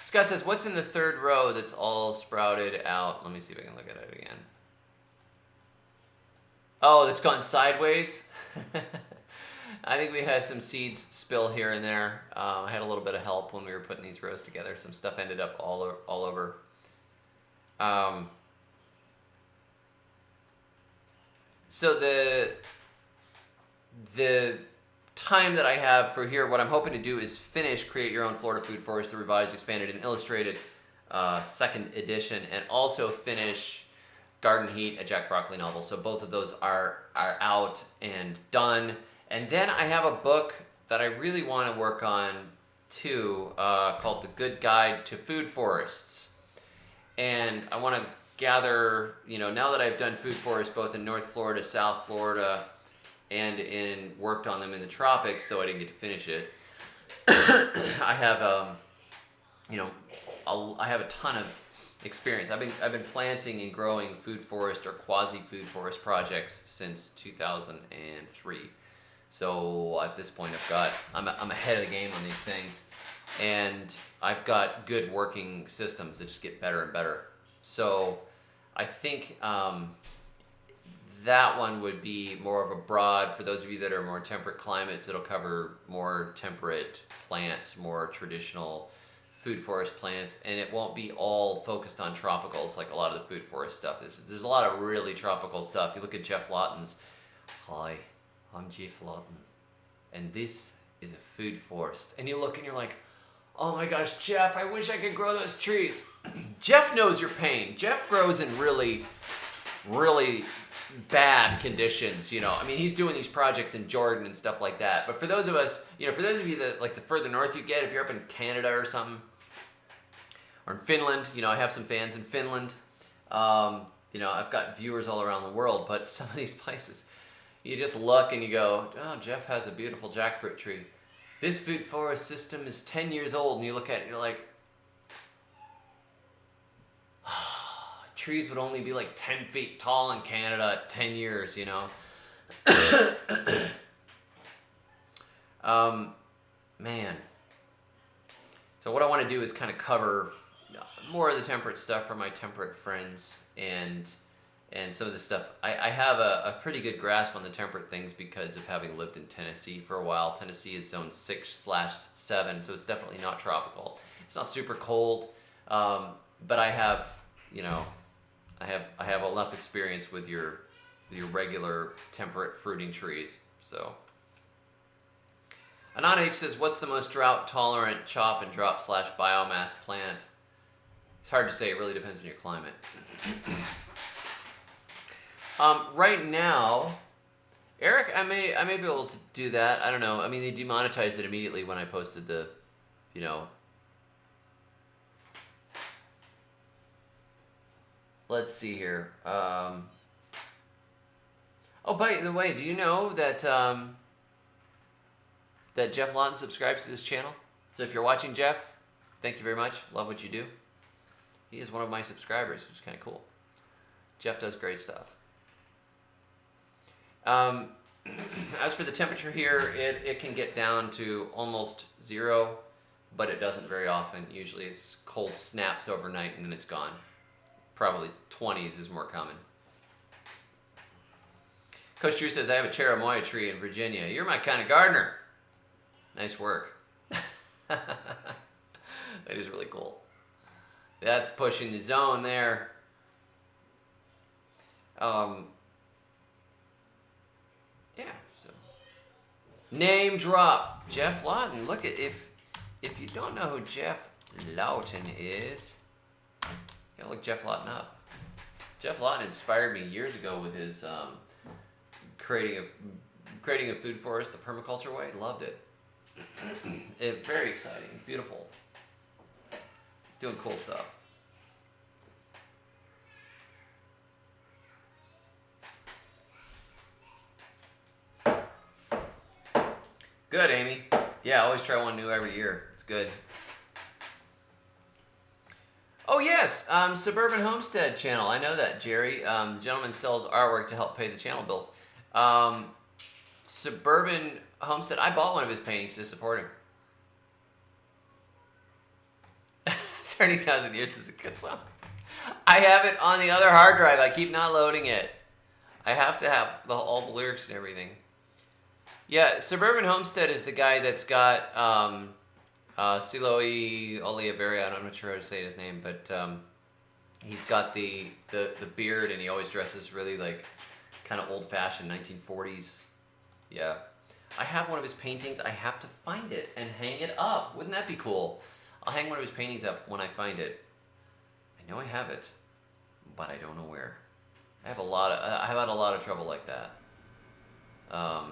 Scott says, what's in the third row that's all sprouted out? Let me see if I can look at it again. Oh, it's gone sideways. I think we had some seeds spill here and there. I had a little bit of help when we were putting these rows together. Some stuff ended up all over. So the time that I have for here, what I'm hoping to do is finish Create Your Own Florida Food Forest, the revised, expanded, and illustrated second edition, and also finish Garden Heat, a Jack Broccoli novel. So both of those are out and done. And then I have a book that I really want to work on too, called The Good Guide to Food Forests. And I want to gather, now that I've done food forests both in North Florida, South Florida, and worked on them in the tropics, though I didn't get to finish it. I have, I have a ton of experience. I've been planting and growing food forest or quasi food forest projects since 2003. So at this point, I'm ahead of the game on these things, and I've got good working systems that just get better and better. So I think that one would be more of a broad, for those of you that are more temperate climates, it'll cover more temperate plants, more traditional food forest plants, and it won't be all focused on tropicals like a lot of the food forest stuff is. There's a lot of really tropical stuff. You look at Jeff Lawton's, hi, I'm Jeff Lawton, and this is a food forest. And you look and you're like, Oh my gosh, Jeff, I wish I could grow those trees. Jeff knows your pain. Jeff grows in really, really bad conditions, you know. I mean, he's doing these projects in Jordan and stuff like that. But for those of us, you know, for those of you that, like, the further north you get, if you're up in Canada or something, or in Finland, you know, I have some fans in Finland. You know, I've got viewers all around the world, but some of these places, you just look and you go, oh, Jeff has a beautiful jackfruit tree. This food forest system is 10 years old, and you look at it and you're like, trees would only be like 10 feet tall in Canada at 10 years, you know? Man. So what I want to do is kind of cover more of the temperate stuff for my temperate friends, and some of the stuff. I have a pretty good grasp on the temperate things because of having lived in Tennessee for a while. Tennessee is zone 6/7, so it's definitely not tropical. It's not super cold, but I have, you know, I have enough experience with your regular temperate fruiting trees. So Anon H says, what's the most drought tolerant chop and drop / biomass plant? It's hard to say. It really depends on your climate. Right now, Eric, I may be able to do that. I don't know. I mean, they demonetized it immediately when I posted the, you know. Let's see here. Oh, by the way, do you know that that Jeff Lawton subscribes to this channel? So if you're watching, Jeff, thank you very much. Love what you do. He is one of my subscribers, which is kind of cool. Jeff does great stuff. As for the temperature here, it can get down to almost 0, but it doesn't very often. Usually it's cold snaps overnight and then it's gone. Probably 20s is more common. Coach Drew says, I have a cherimoya tree in Virginia. You're my kind of gardener. Nice work. That is really cool. That's pushing the zone there. Yeah, so name drop. Jeff Lawton. Look at, if you don't know who Jeff Lawton is, gotta look Jeff Lawton up. Jeff Lawton inspired me years ago with his creating a food forest the permaculture way. Loved it. Very exciting, beautiful. He's doing cool stuff. Good, Amy. Yeah, I always try one new every year. It's good. Oh yes, Suburban Homestead channel. I know that, Jerry. The gentleman sells artwork to help pay the channel bills. Suburban Homestead. I bought one of his paintings to support him. 30,000 Years is a good song. I have it on the other hard drive. I keep not loading it. I have to have all the lyrics and everything. Yeah, Suburban Homestead is the guy that's got Siloe Oliveira. I'm not sure how to say his name, but he's got the beard, and he always dresses really like kind of old-fashioned 1940s. Yeah. I have one of his paintings. I have to find it and hang it up. Wouldn't that be cool? I'll hang one of his paintings up when I find it. I know I have it, but I don't know where. I've had a lot of trouble like that. I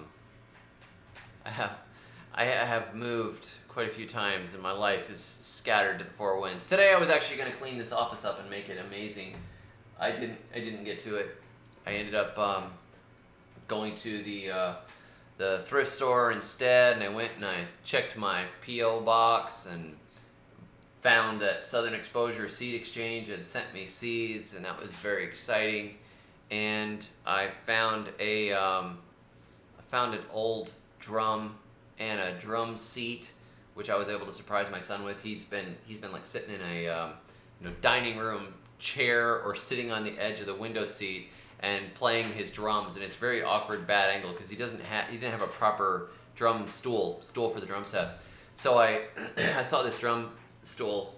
have moved quite a few times, and my life is scattered to the four winds. Today I was actually going to clean this office up and make it amazing. I didn't get to it. I ended up going to the thrift store instead, and I went and I checked my P.O. box and found that Southern Exposure Seed Exchange had sent me seeds, and that was very exciting. And I found an old drum and a drum seat, which I was able to surprise my son with. He's been like sitting in a dining room chair or sitting on the edge of the window seat and playing his drums, and it's very awkward, bad angle because he didn't have a proper drum stool for the drum set. So I saw this drum stool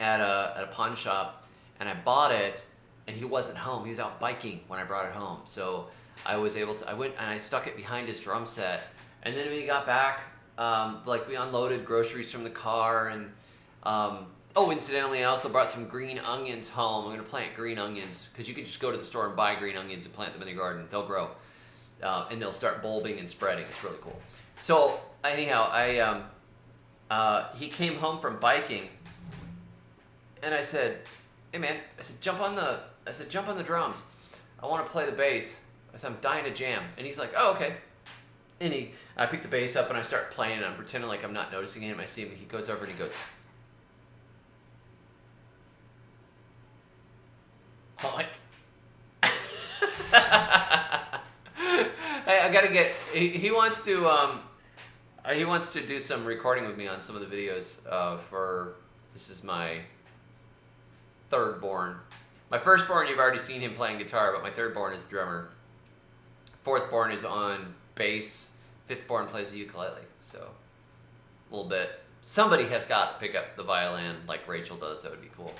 at a pawn shop, and I bought it, and he wasn't home. He was out biking when I brought it home. So I went and I stuck it behind his drum set, and then when he got back, Like we unloaded groceries from the car, and oh, incidentally, I also brought some green onions home. I'm gonna plant green onions because you can just go to the store and buy green onions and plant them in the garden. They'll grow, and they'll start bulbing and spreading. It's really cool. So anyhow, he came home from biking, and I said, "Hey man," I said, "jump on the drums. I want to play the bass." I said, "I'm dying to jam," and he's like, "Oh, okay." And I pick the bass up and I start playing, and I'm pretending like I'm not noticing him. I see him. He goes over and he goes, I'm like, hey, I gotta get. He wants to do some recording with me on some of the videos. This is my third born. My firstborn, you've already seen him playing guitar, but my third born is drummer. Fourth born is on bass. Fifth born plays the ukulele. So a little bit. Somebody has got to pick up the violin like Rachel does. That would be cool.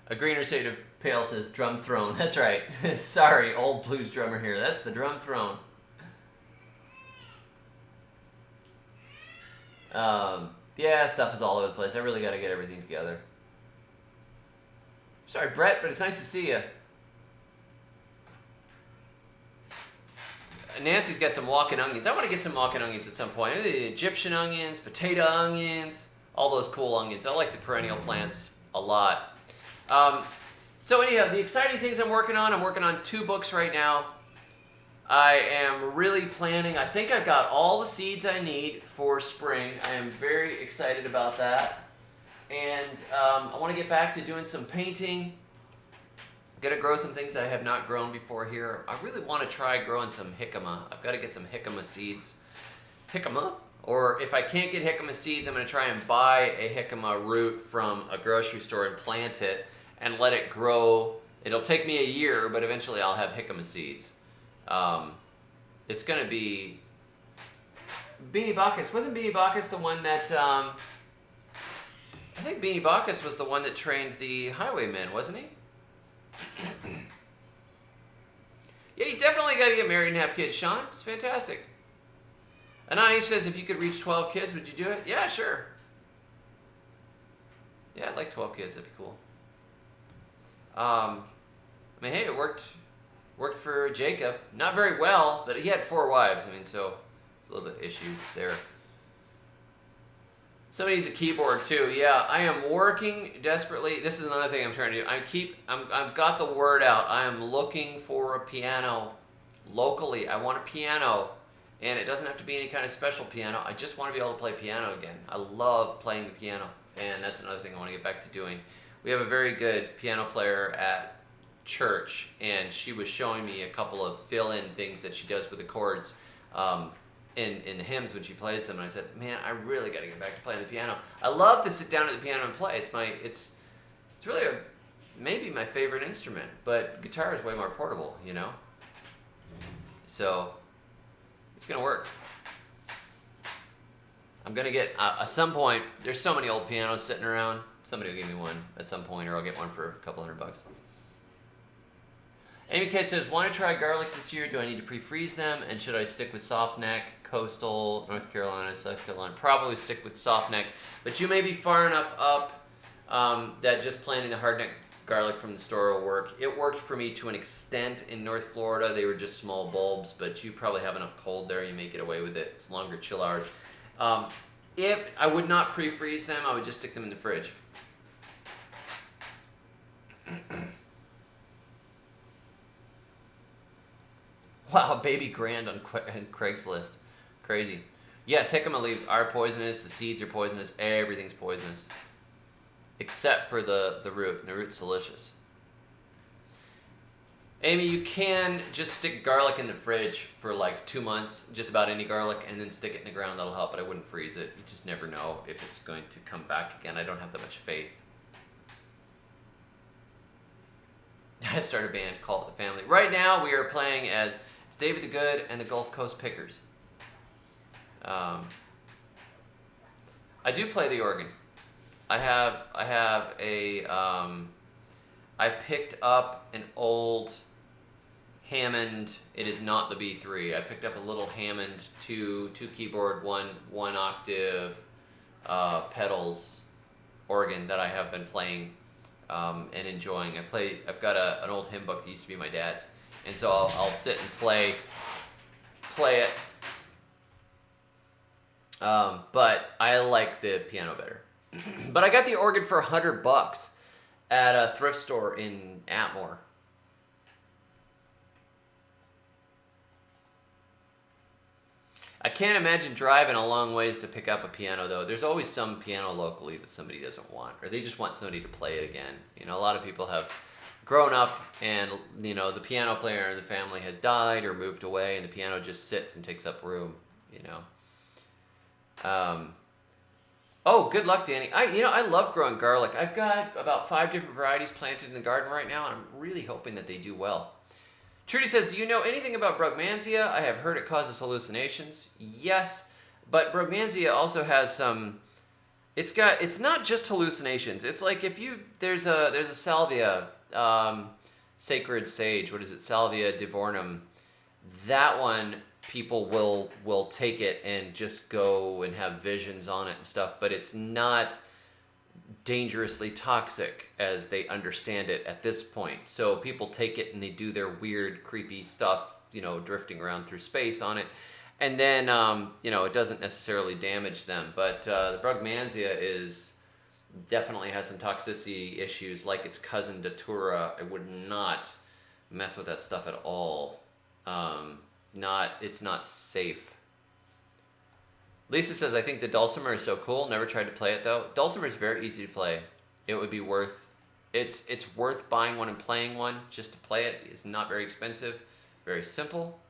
A greener shade of pale says drum throne. That's right. Sorry, old blues drummer here. That's the drum throne. Yeah, stuff is all over the place. I really got to get everything together. Sorry, Brett, but it's nice to see you. Nancy's got some walking onions. I want to get some walking onions at some point. The Egyptian onions, potato onions, all those cool onions. I like the perennial plants a lot. So anyhow, the exciting things I'm working on 2 books right now. I am really planning, I think I've got all the seeds I need for spring. I am very excited about that. And I want to get back to doing some painting. Gonna grow some things that I have not grown before here. I really want to try growing some jicama. I've got to get some jicama seeds. Jicama? Or if I can't get jicama seeds, I'm going to try and buy a jicama root from a grocery store and plant it and let it grow. It'll take me a year, but eventually I'll have jicama seeds. It's going to be... Beanie Bacchus. Wasn't Beanie Bacchus the one that... I think Beanie Bacchus was the one that trained the highwaymen, wasn't he? Yeah, you definitely got to get married and have kids, Sean. It's fantastic. Anani says, if you could reach 12 kids, would you do it? Yeah, sure. Yeah, I'd like 12 kids. That'd be cool. I mean, hey, it worked for Jacob. Not very well, but he had 4 wives. I mean, so there's a little bit of issues there. Somebody needs a keyboard too. Yeah, I am working desperately. This is another thing I'm trying to do. I've got the word out. I am looking for a piano locally. I want a piano, and it doesn't have to be any kind of special piano. I just want to be able to play piano again. I love playing the piano, and that's another thing I want to get back to doing. We have a very good piano player at church, and she was showing me a couple of fill-in things that she does with the chords. In the hymns when she plays them, and I said, man, I really got to get back to playing the piano. I love to sit down at the piano and play. It's really maybe my favorite instrument, but guitar is way more portable, you know? So it's gonna work. I'm gonna get, at some point, there's so many old pianos sitting around, somebody will give me one at some point, or I'll get one for a couple $100. Amy K says, want to try garlic this year? Do I need to pre-freeze them? And should I stick with soft neck, coastal, North Carolina, South Carolina? Probably stick with soft neck. But you may be far enough up that just planting the hard neck garlic from the store will work. It worked for me to an extent in North Florida. They were just small bulbs, but you probably have enough cold there. You may get away with it. It's longer chill hours. If I would not pre-freeze them, I would just stick them in the fridge. Wow, baby grand on Craigslist. Crazy. Yes, jicama leaves are poisonous. The seeds are poisonous. Everything's poisonous. Except for the root. And the root's delicious. Amy, you can just stick garlic in the fridge for like 2 months. Just about any garlic. And then stick it in the ground. That'll help. But I wouldn't freeze it. You just never know if it's going to come back again. I don't have that much faith. I started a band called The Family. Right now we are playing as David the Good and the Gulf Coast Pickers. I do play the organ. I picked up an old Hammond. It is not the B3. I picked up a little Hammond two keyboard, one octave pedals organ that I have been playing and enjoying. I've got an old hymn book that used to be my dad's, and so I'll sit and play it. But I like the piano better. But I got the organ for $100 at a thrift store in Atmore. I can't imagine driving a long ways to pick up a piano, though. There's always some piano locally that somebody doesn't want, or they just want somebody to play it again. You know, a lot of people have grown up and, you know, the piano player in the family has died or moved away, and the piano just sits and takes up room, you know. Oh, good luck, Danny. I love growing garlic. I've got about 5 different varieties planted in the garden right now, and I'm really hoping that they do well. Trudy says, do you know anything about Brugmansia? I have heard it causes hallucinations. Yes, but Brugmansia also has some, it's not just hallucinations. It's like there's a salvia, sacred sage, what is it? Salvia divornum. That one, people will take it and just go and have visions on it and stuff, but it's not dangerously toxic as they understand it at this point. So people take it and they do their weird, creepy stuff, you know, drifting around through space on it. And then, you know, it doesn't necessarily damage them. But the Brugmansia definitely has some toxicity issues like its cousin Datura. I would not mess with that stuff at all. It's not safe. Lisa says, I think the dulcimer is so cool. Never tried to play it though. Dulcimer is very easy to play. It would be it's worth buying one and playing one just to play it. It's not very expensive. Very simple.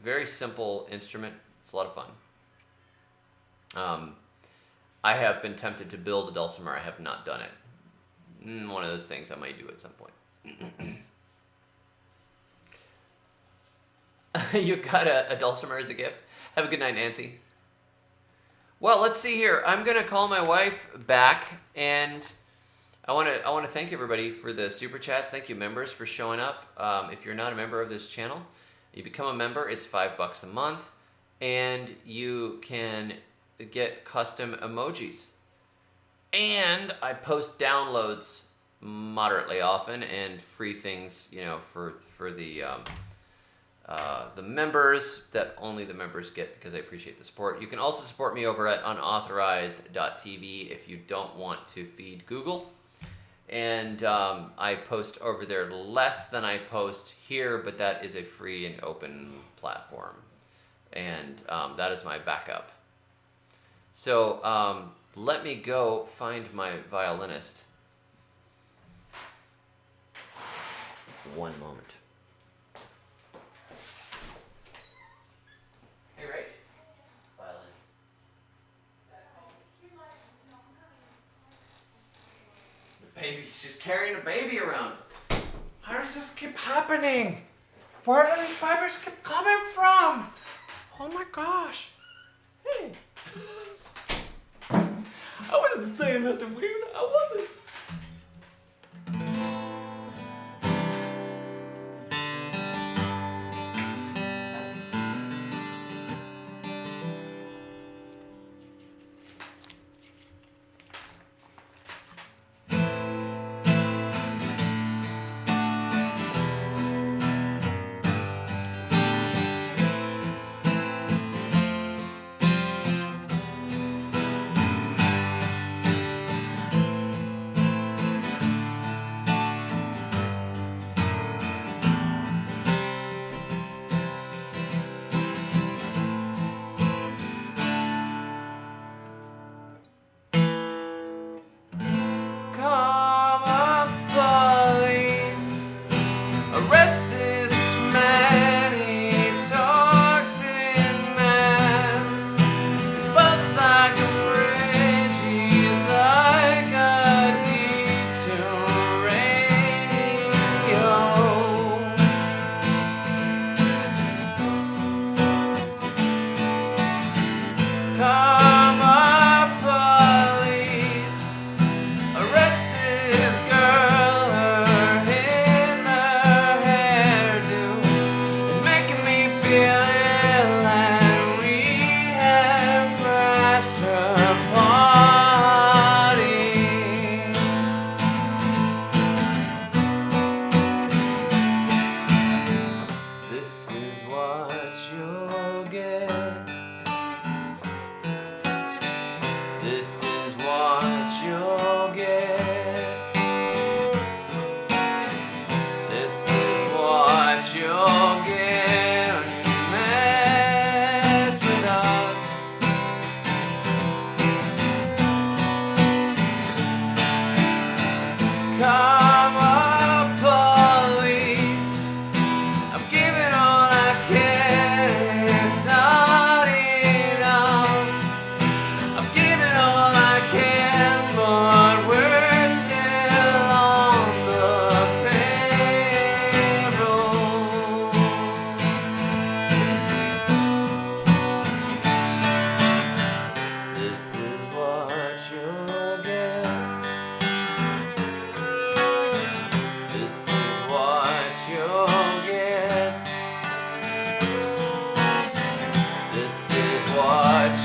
Very simple instrument. It's a lot of fun. I have been tempted to build a dulcimer. I have not done it. One of those things I might do at some point. You got a dulcimer as a gift? Have a good night, Nancy. Well, let's see here. I'm going to call my wife back, and I want to thank everybody for the super chats. Thank you, members, for showing up. If you're not a member of this channel, you become a member. It's $5 a month, and you can get custom emojis. And I post downloads moderately often and free things, you know, for the members that only the members get because I appreciate the support. You can also support me over at unauthorized.tv if you don't want to feed Google. And I post over there less than I post here, but that is a free and open platform. And that is my backup. So let me go find my violinist. One moment. Hey, Ray. Violin. The baby, she's carrying a baby around. How does this keep happening? Where do these babies keep coming from? Oh my gosh. Hey. I wasn't saying nothing weird. I wasn't.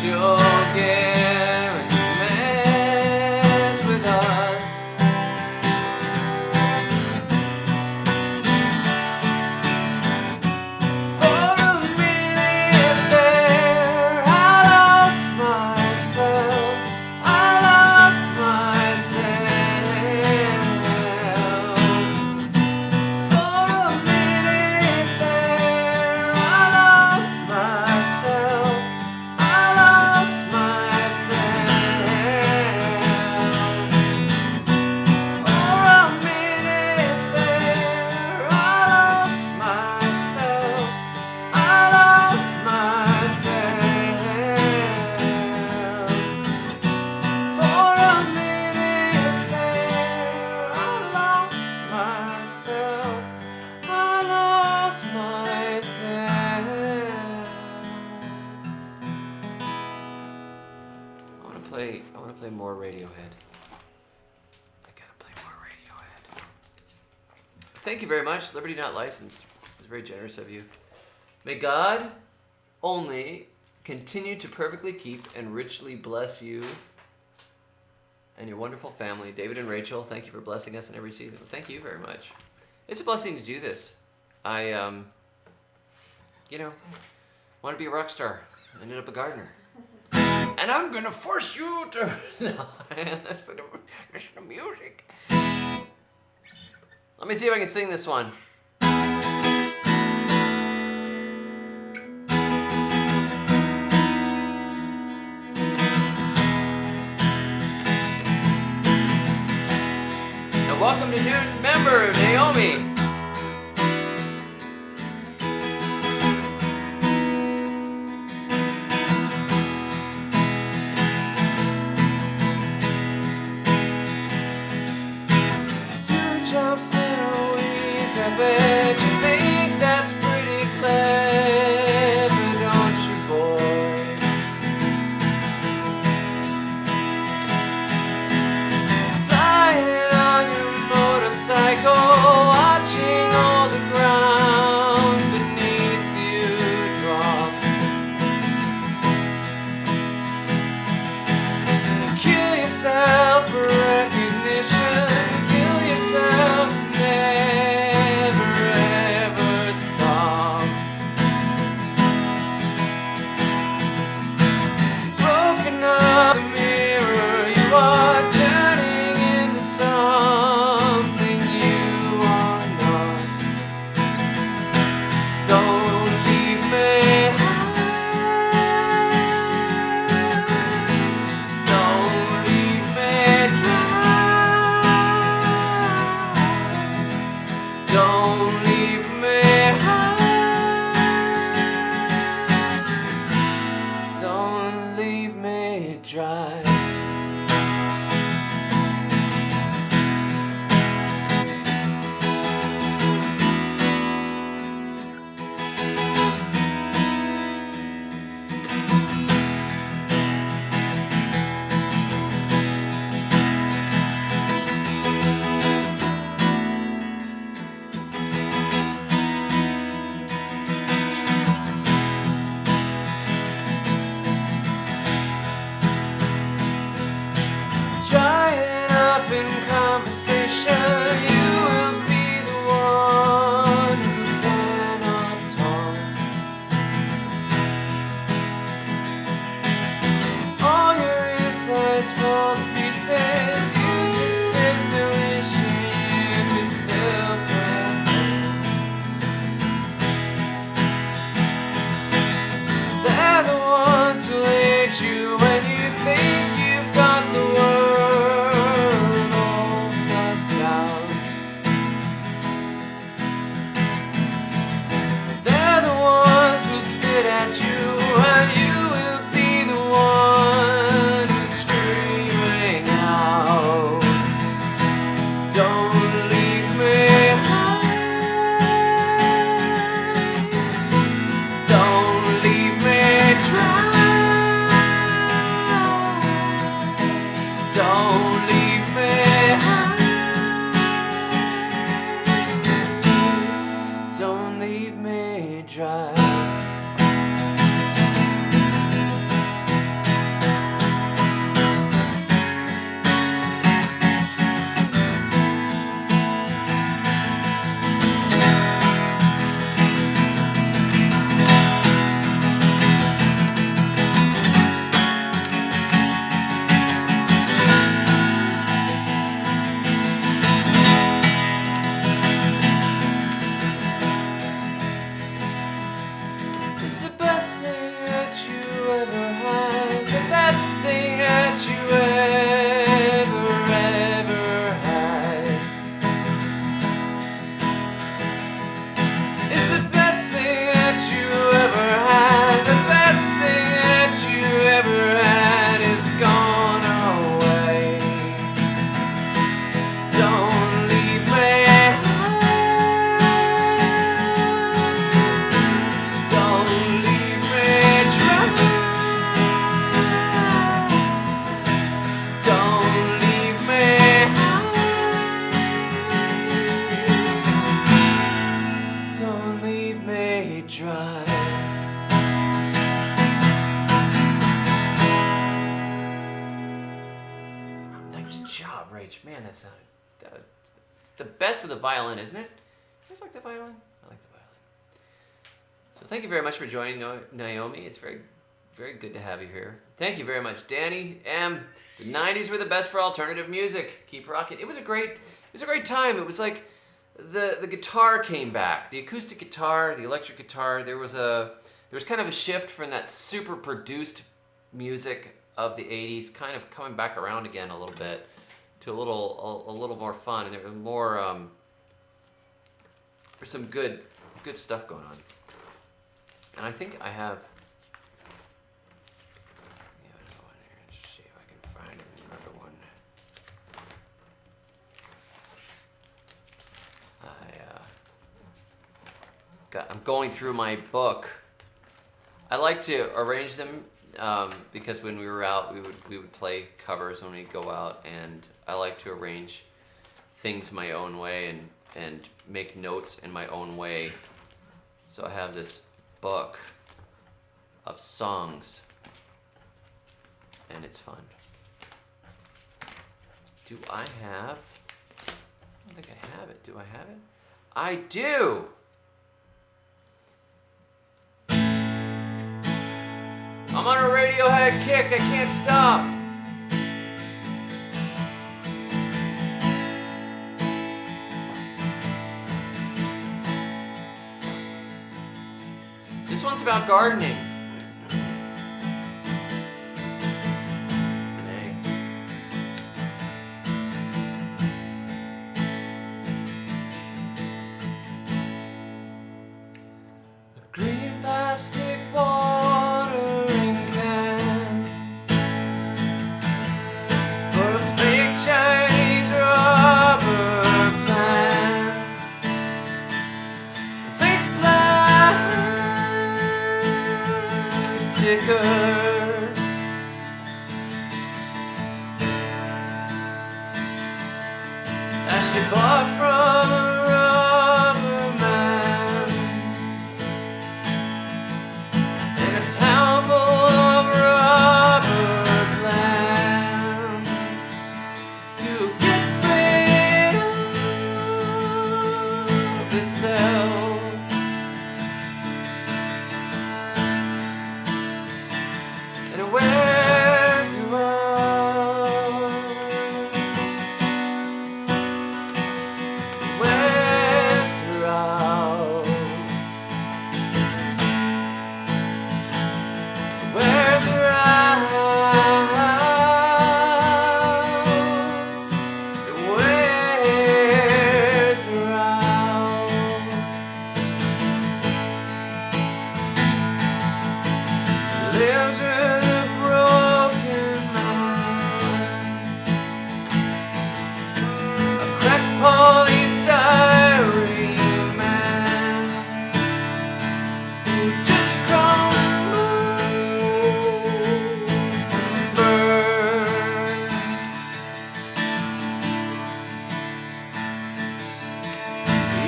you'll get when you mess with us. For a minute there, I lost myself. I lost myself. For a minute there, I lost myself. I lost myself. For a minute there, I lost myself. I lost myself. For a minute there, I lost myself. I lost myself. I wanna play more Radiohead. I gotta play more Radiohead. Thank you very much. Liberty Not Licensed. It's very generous of you. May God only continue to perfectly keep and richly bless you and your wonderful family. David and Rachel, thank you for blessing us in every season. Thank you very much. It's a blessing to do this. I, want to be a rock star. I ended up a gardener. And I'm going to force you to listen to music. Let me see if I can sing this one. Now welcome to new member, Naomi. Jobs in a week, I bet you think that's pretty clever, don't you, boy? Flying on your motorcycle, watching all the ground beneath you drop. Kill yourself for recognition. Yourself to never ever stop. Broken up the mirror, you are turning into something you are not. Don't leave me high. Don't leave me dry. Don't leave me high. Don't leave me dry. great. Man, that sounded... it's the best with the violin, isn't it? You guys like the violin? I like the violin. So thank you very much for joining, Naomi. It's very, very good to have you here. Thank you very much, Danny M. The 90s were the best for alternative music. Keep rocking. It was a great time. It was like the guitar came back. The acoustic guitar, the electric guitar. There was kind of a shift from that super produced music of the 80s, kind of coming back around again a little bit to a little more fun, and there was more there's some good stuff going on. And I think I have another one here. Let's see if I can find another one. I'm going through my book. I like to arrange them because when we were out, we would play covers when we go out, and I like to arrange things my own way and make notes in my own way. So I have this book of songs, and it's fun. Do I have? I don't think I have it. Do I have it? I do! I'm on a Radiohead kick, I can't stop. This one's about gardening. Today. A green plastic watering can for a fake Chinese rubber plant. A fake plastic earth. That she bought from a rubber man in a town full of rubber plants to get rid of itself. And it wears you out. It wears you out. It wears you out. It wears you out. Lives with a broken man, a cracked polystyrene man who just crumbles and burns.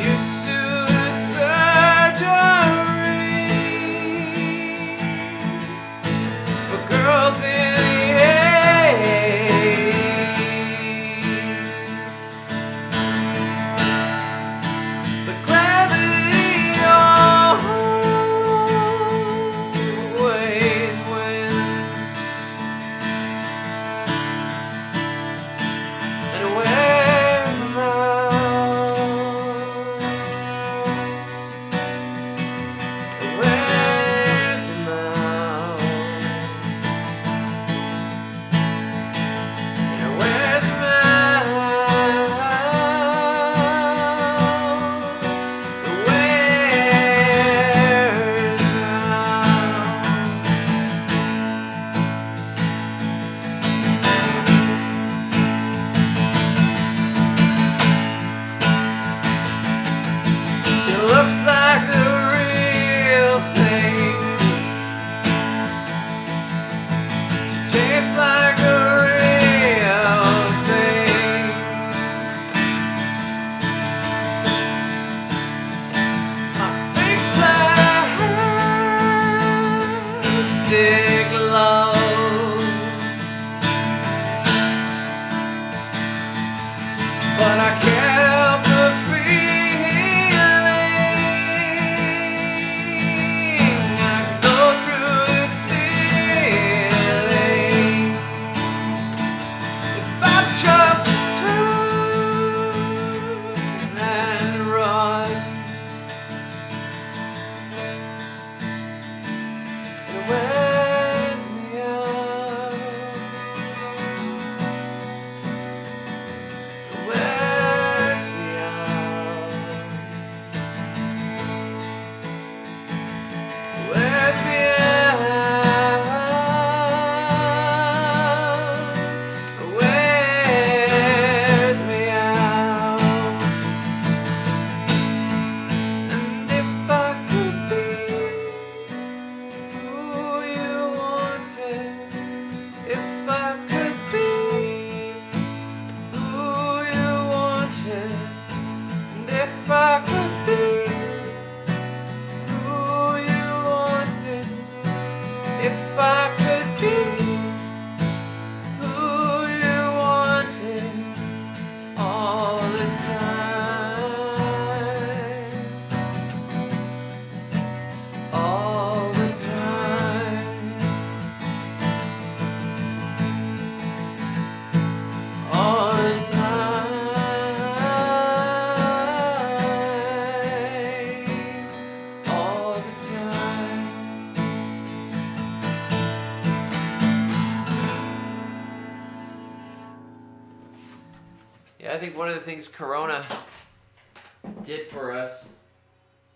Used to the surgery for girls in the 80s. The gravity always wins, and it wears them out. It wears them out. And it wears them out. It wears out. She looks like the real thing. She tastes like the real thing. My fake plastic love. I think one of the things Corona did for us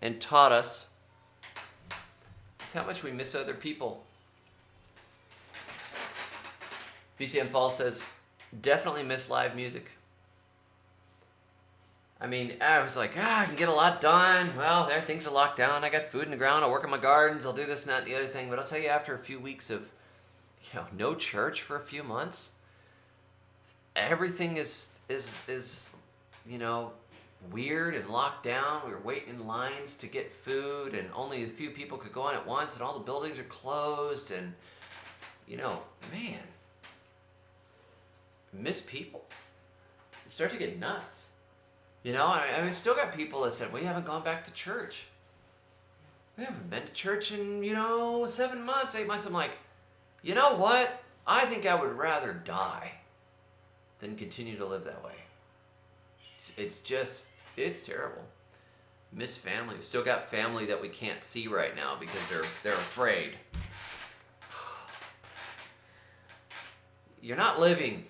and taught us is how much we miss other people. BCM Fall says, definitely miss live music. I mean, I was like, I can get a lot done. Well, there, things are locked down. I got food in the ground. I'll work in my gardens. I'll do this and that and the other thing. But I'll tell you, after a few weeks of, no church for a few months, everything is weird and locked down. We were waiting in lines to get food, and only a few people could go in at once, and all the buildings are closed, and man, miss people. You start to get nuts. We still got people that said, we haven't gone back to church. We haven't been to church in, 7 months, 8 months. I'm like, you know what? I think I would rather die than continue to live that way. It's terrible. Miss family. We've still got family that we can't see right now because they're afraid. You're not living.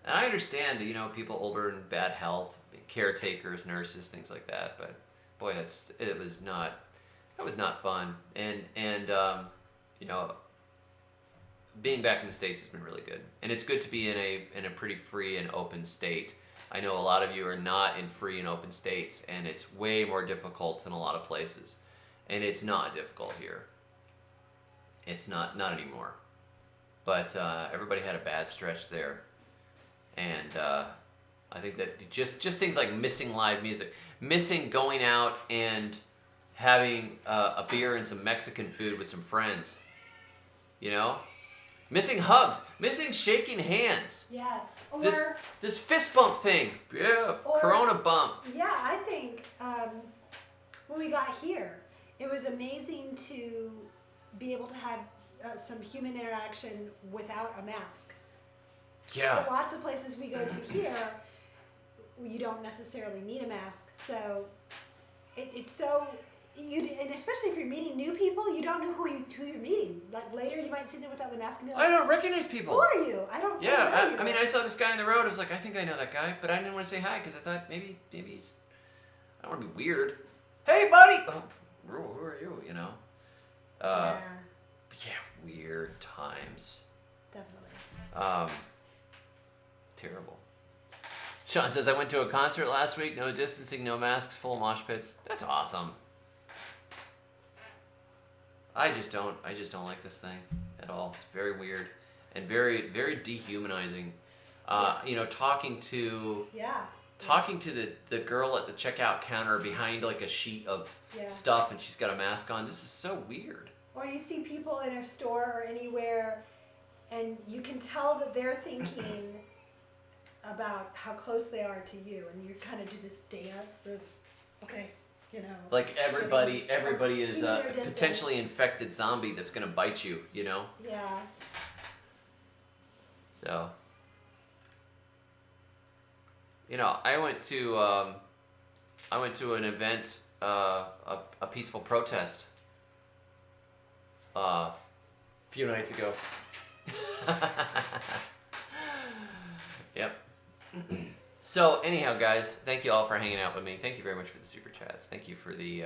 And I understand, people older in bad health, caretakers, nurses, things like that. But boy, that was not fun. And being back in the States has been really good. And it's good to be in a pretty free and open state. I know a lot of you are not in free and open states, and it's way more difficult in a lot of places. And it's not difficult here. It's not anymore. But everybody had a bad stretch there. And I think that just things like missing live music, missing going out and having a beer and some Mexican food with some friends, missing hugs, missing shaking hands. Yes. Or this fist bump thing. Yeah, Corona bump. Yeah, I think when we got here, it was amazing to be able to have some human interaction without a mask. Yeah. So lots of places we go to here, you don't necessarily need a mask. So it's so, and especially if you're meeting new people, you don't know who you're meeting. Like later, you might see them without the mask and be like, I don't recognize people. Who are you? I don't know you. I saw this guy on the road. I was like, I think I know that guy, but I didn't want to say hi because I thought maybe he's, I don't want to be weird. Hey, buddy. Oh, who are you? Yeah. Yeah, weird times. Definitely. Terrible. Sean says, I went to a concert last week, no distancing, no masks, full mosh pits. That's awesome. I just don't like this thing at all. It's very weird and very, very dehumanizing. Talking to the girl at the checkout counter behind like a sheet of stuff, and she's got a mask on. This is so weird. Or you see people in a store or anywhere, and you can tell that they're thinking about how close they are to you, and you kind of do this dance of, okay, like everybody is a potentially infected zombie that's gonna bite you, Yeah. So, I went to an event, a peaceful protest, a few nights ago. Yep. So anyhow, guys, thank you all for hanging out with me. Thank you very much for the super chats. Thank you for the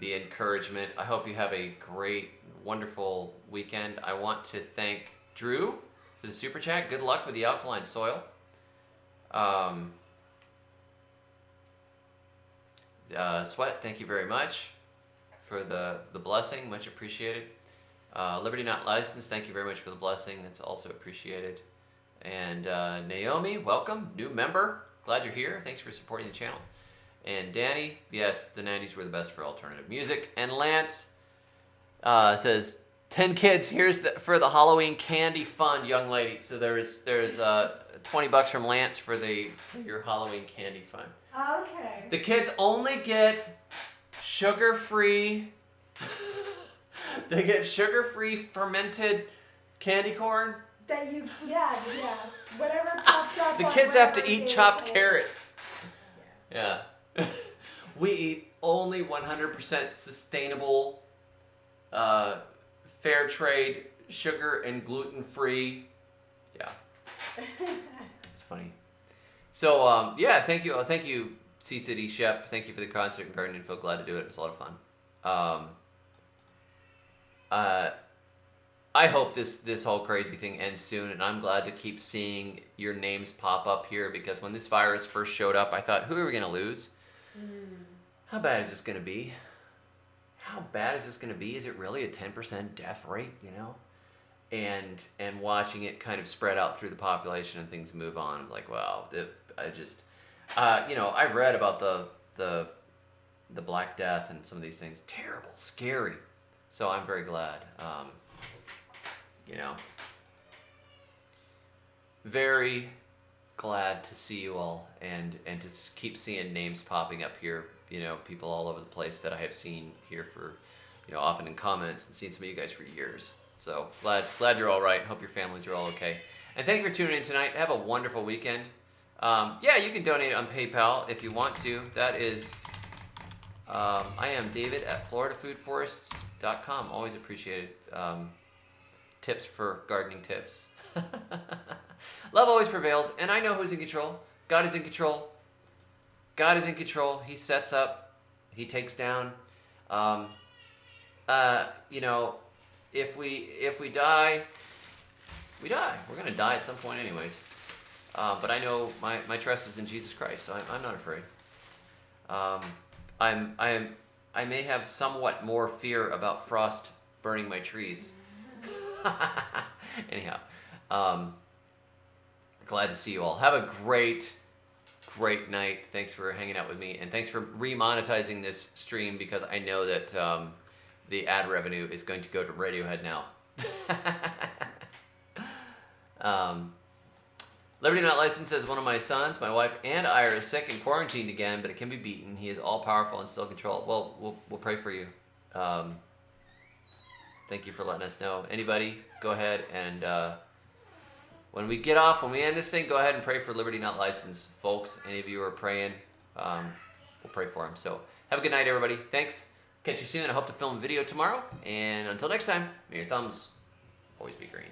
encouragement. I hope you have a great, wonderful weekend. I want to thank Drew for the super chat. Good luck with the alkaline soil. Sweat, thank you very much for the blessing. Much appreciated. Liberty Not Licensed, thank you very much for the blessing. That's also appreciated. And Naomi, welcome, new member. Glad you're here. Thanks for supporting the channel. And Danny, yes, the 90s were the best for alternative music. And Lance says, 10 kids, here's for the Halloween candy fund, young lady. So there's $20 from Lance for your Halloween candy fund. Okay. The kids only get sugar-free. They get sugar-free fermented candy corn. That whatever popped up. The kids have to eat chopped carrots. Yeah. We eat only 100% sustainable, fair trade, sugar and gluten-free. Yeah. It's funny. So yeah, thank you, Sea City Shep. Thank you for the concert and garden info. Glad to do it. It was a lot of fun. Uh, I hope this whole crazy thing ends soon, and I'm glad to keep seeing your names pop up here because when this virus first showed up, I thought, who are we gonna lose? How bad is this gonna be? How bad is this gonna be? Is it really a 10% death rate? You know, and watching it kind of spread out through the population and things move on. I'm like, wow, I just, you know, I've read about the Black Death and some of these things. Terrible, scary. So I'm very glad. You know, very glad to see you all and to keep seeing names popping up here. You know, people all over the place that I have seen here for, you know, often in comments and seen some of you guys for years. So glad you're all right. Hope your families are all okay. And thank you for tuning in tonight. Have a wonderful weekend. Yeah, you can donate on PayPal if you want to. That is, I am David at floridafoodforests.com. Always appreciated. Tips for gardening tips. Love always prevails, and I know who's in control. God is in control. God is in control. He sets up. He takes down. You know, if we die, we die. We're gonna die at some point, anyways. But I know my trust is in Jesus Christ, so I'm not afraid. I may have somewhat more fear about frost burning my trees. Anyhow, glad to see you all. Have a great night. Thanks for hanging out with me, and thanks for remonetizing this stream because I know that the ad revenue is going to go to Radiohead now. Liberty Not Licensed says, one of my sons, my wife, and I are sick and quarantined again, but it can be beaten. He is all powerful and still controlled. Well, we'll pray for you. Thank you for letting us know. Anybody, go ahead and when we end this thing, go ahead and pray for Liberty Not Licensed, folks. Any of you are praying, we'll pray for him. So have a good night, everybody. Thanks. Catch you soon. I hope to film a video tomorrow. And until next time, may your thumbs always be green.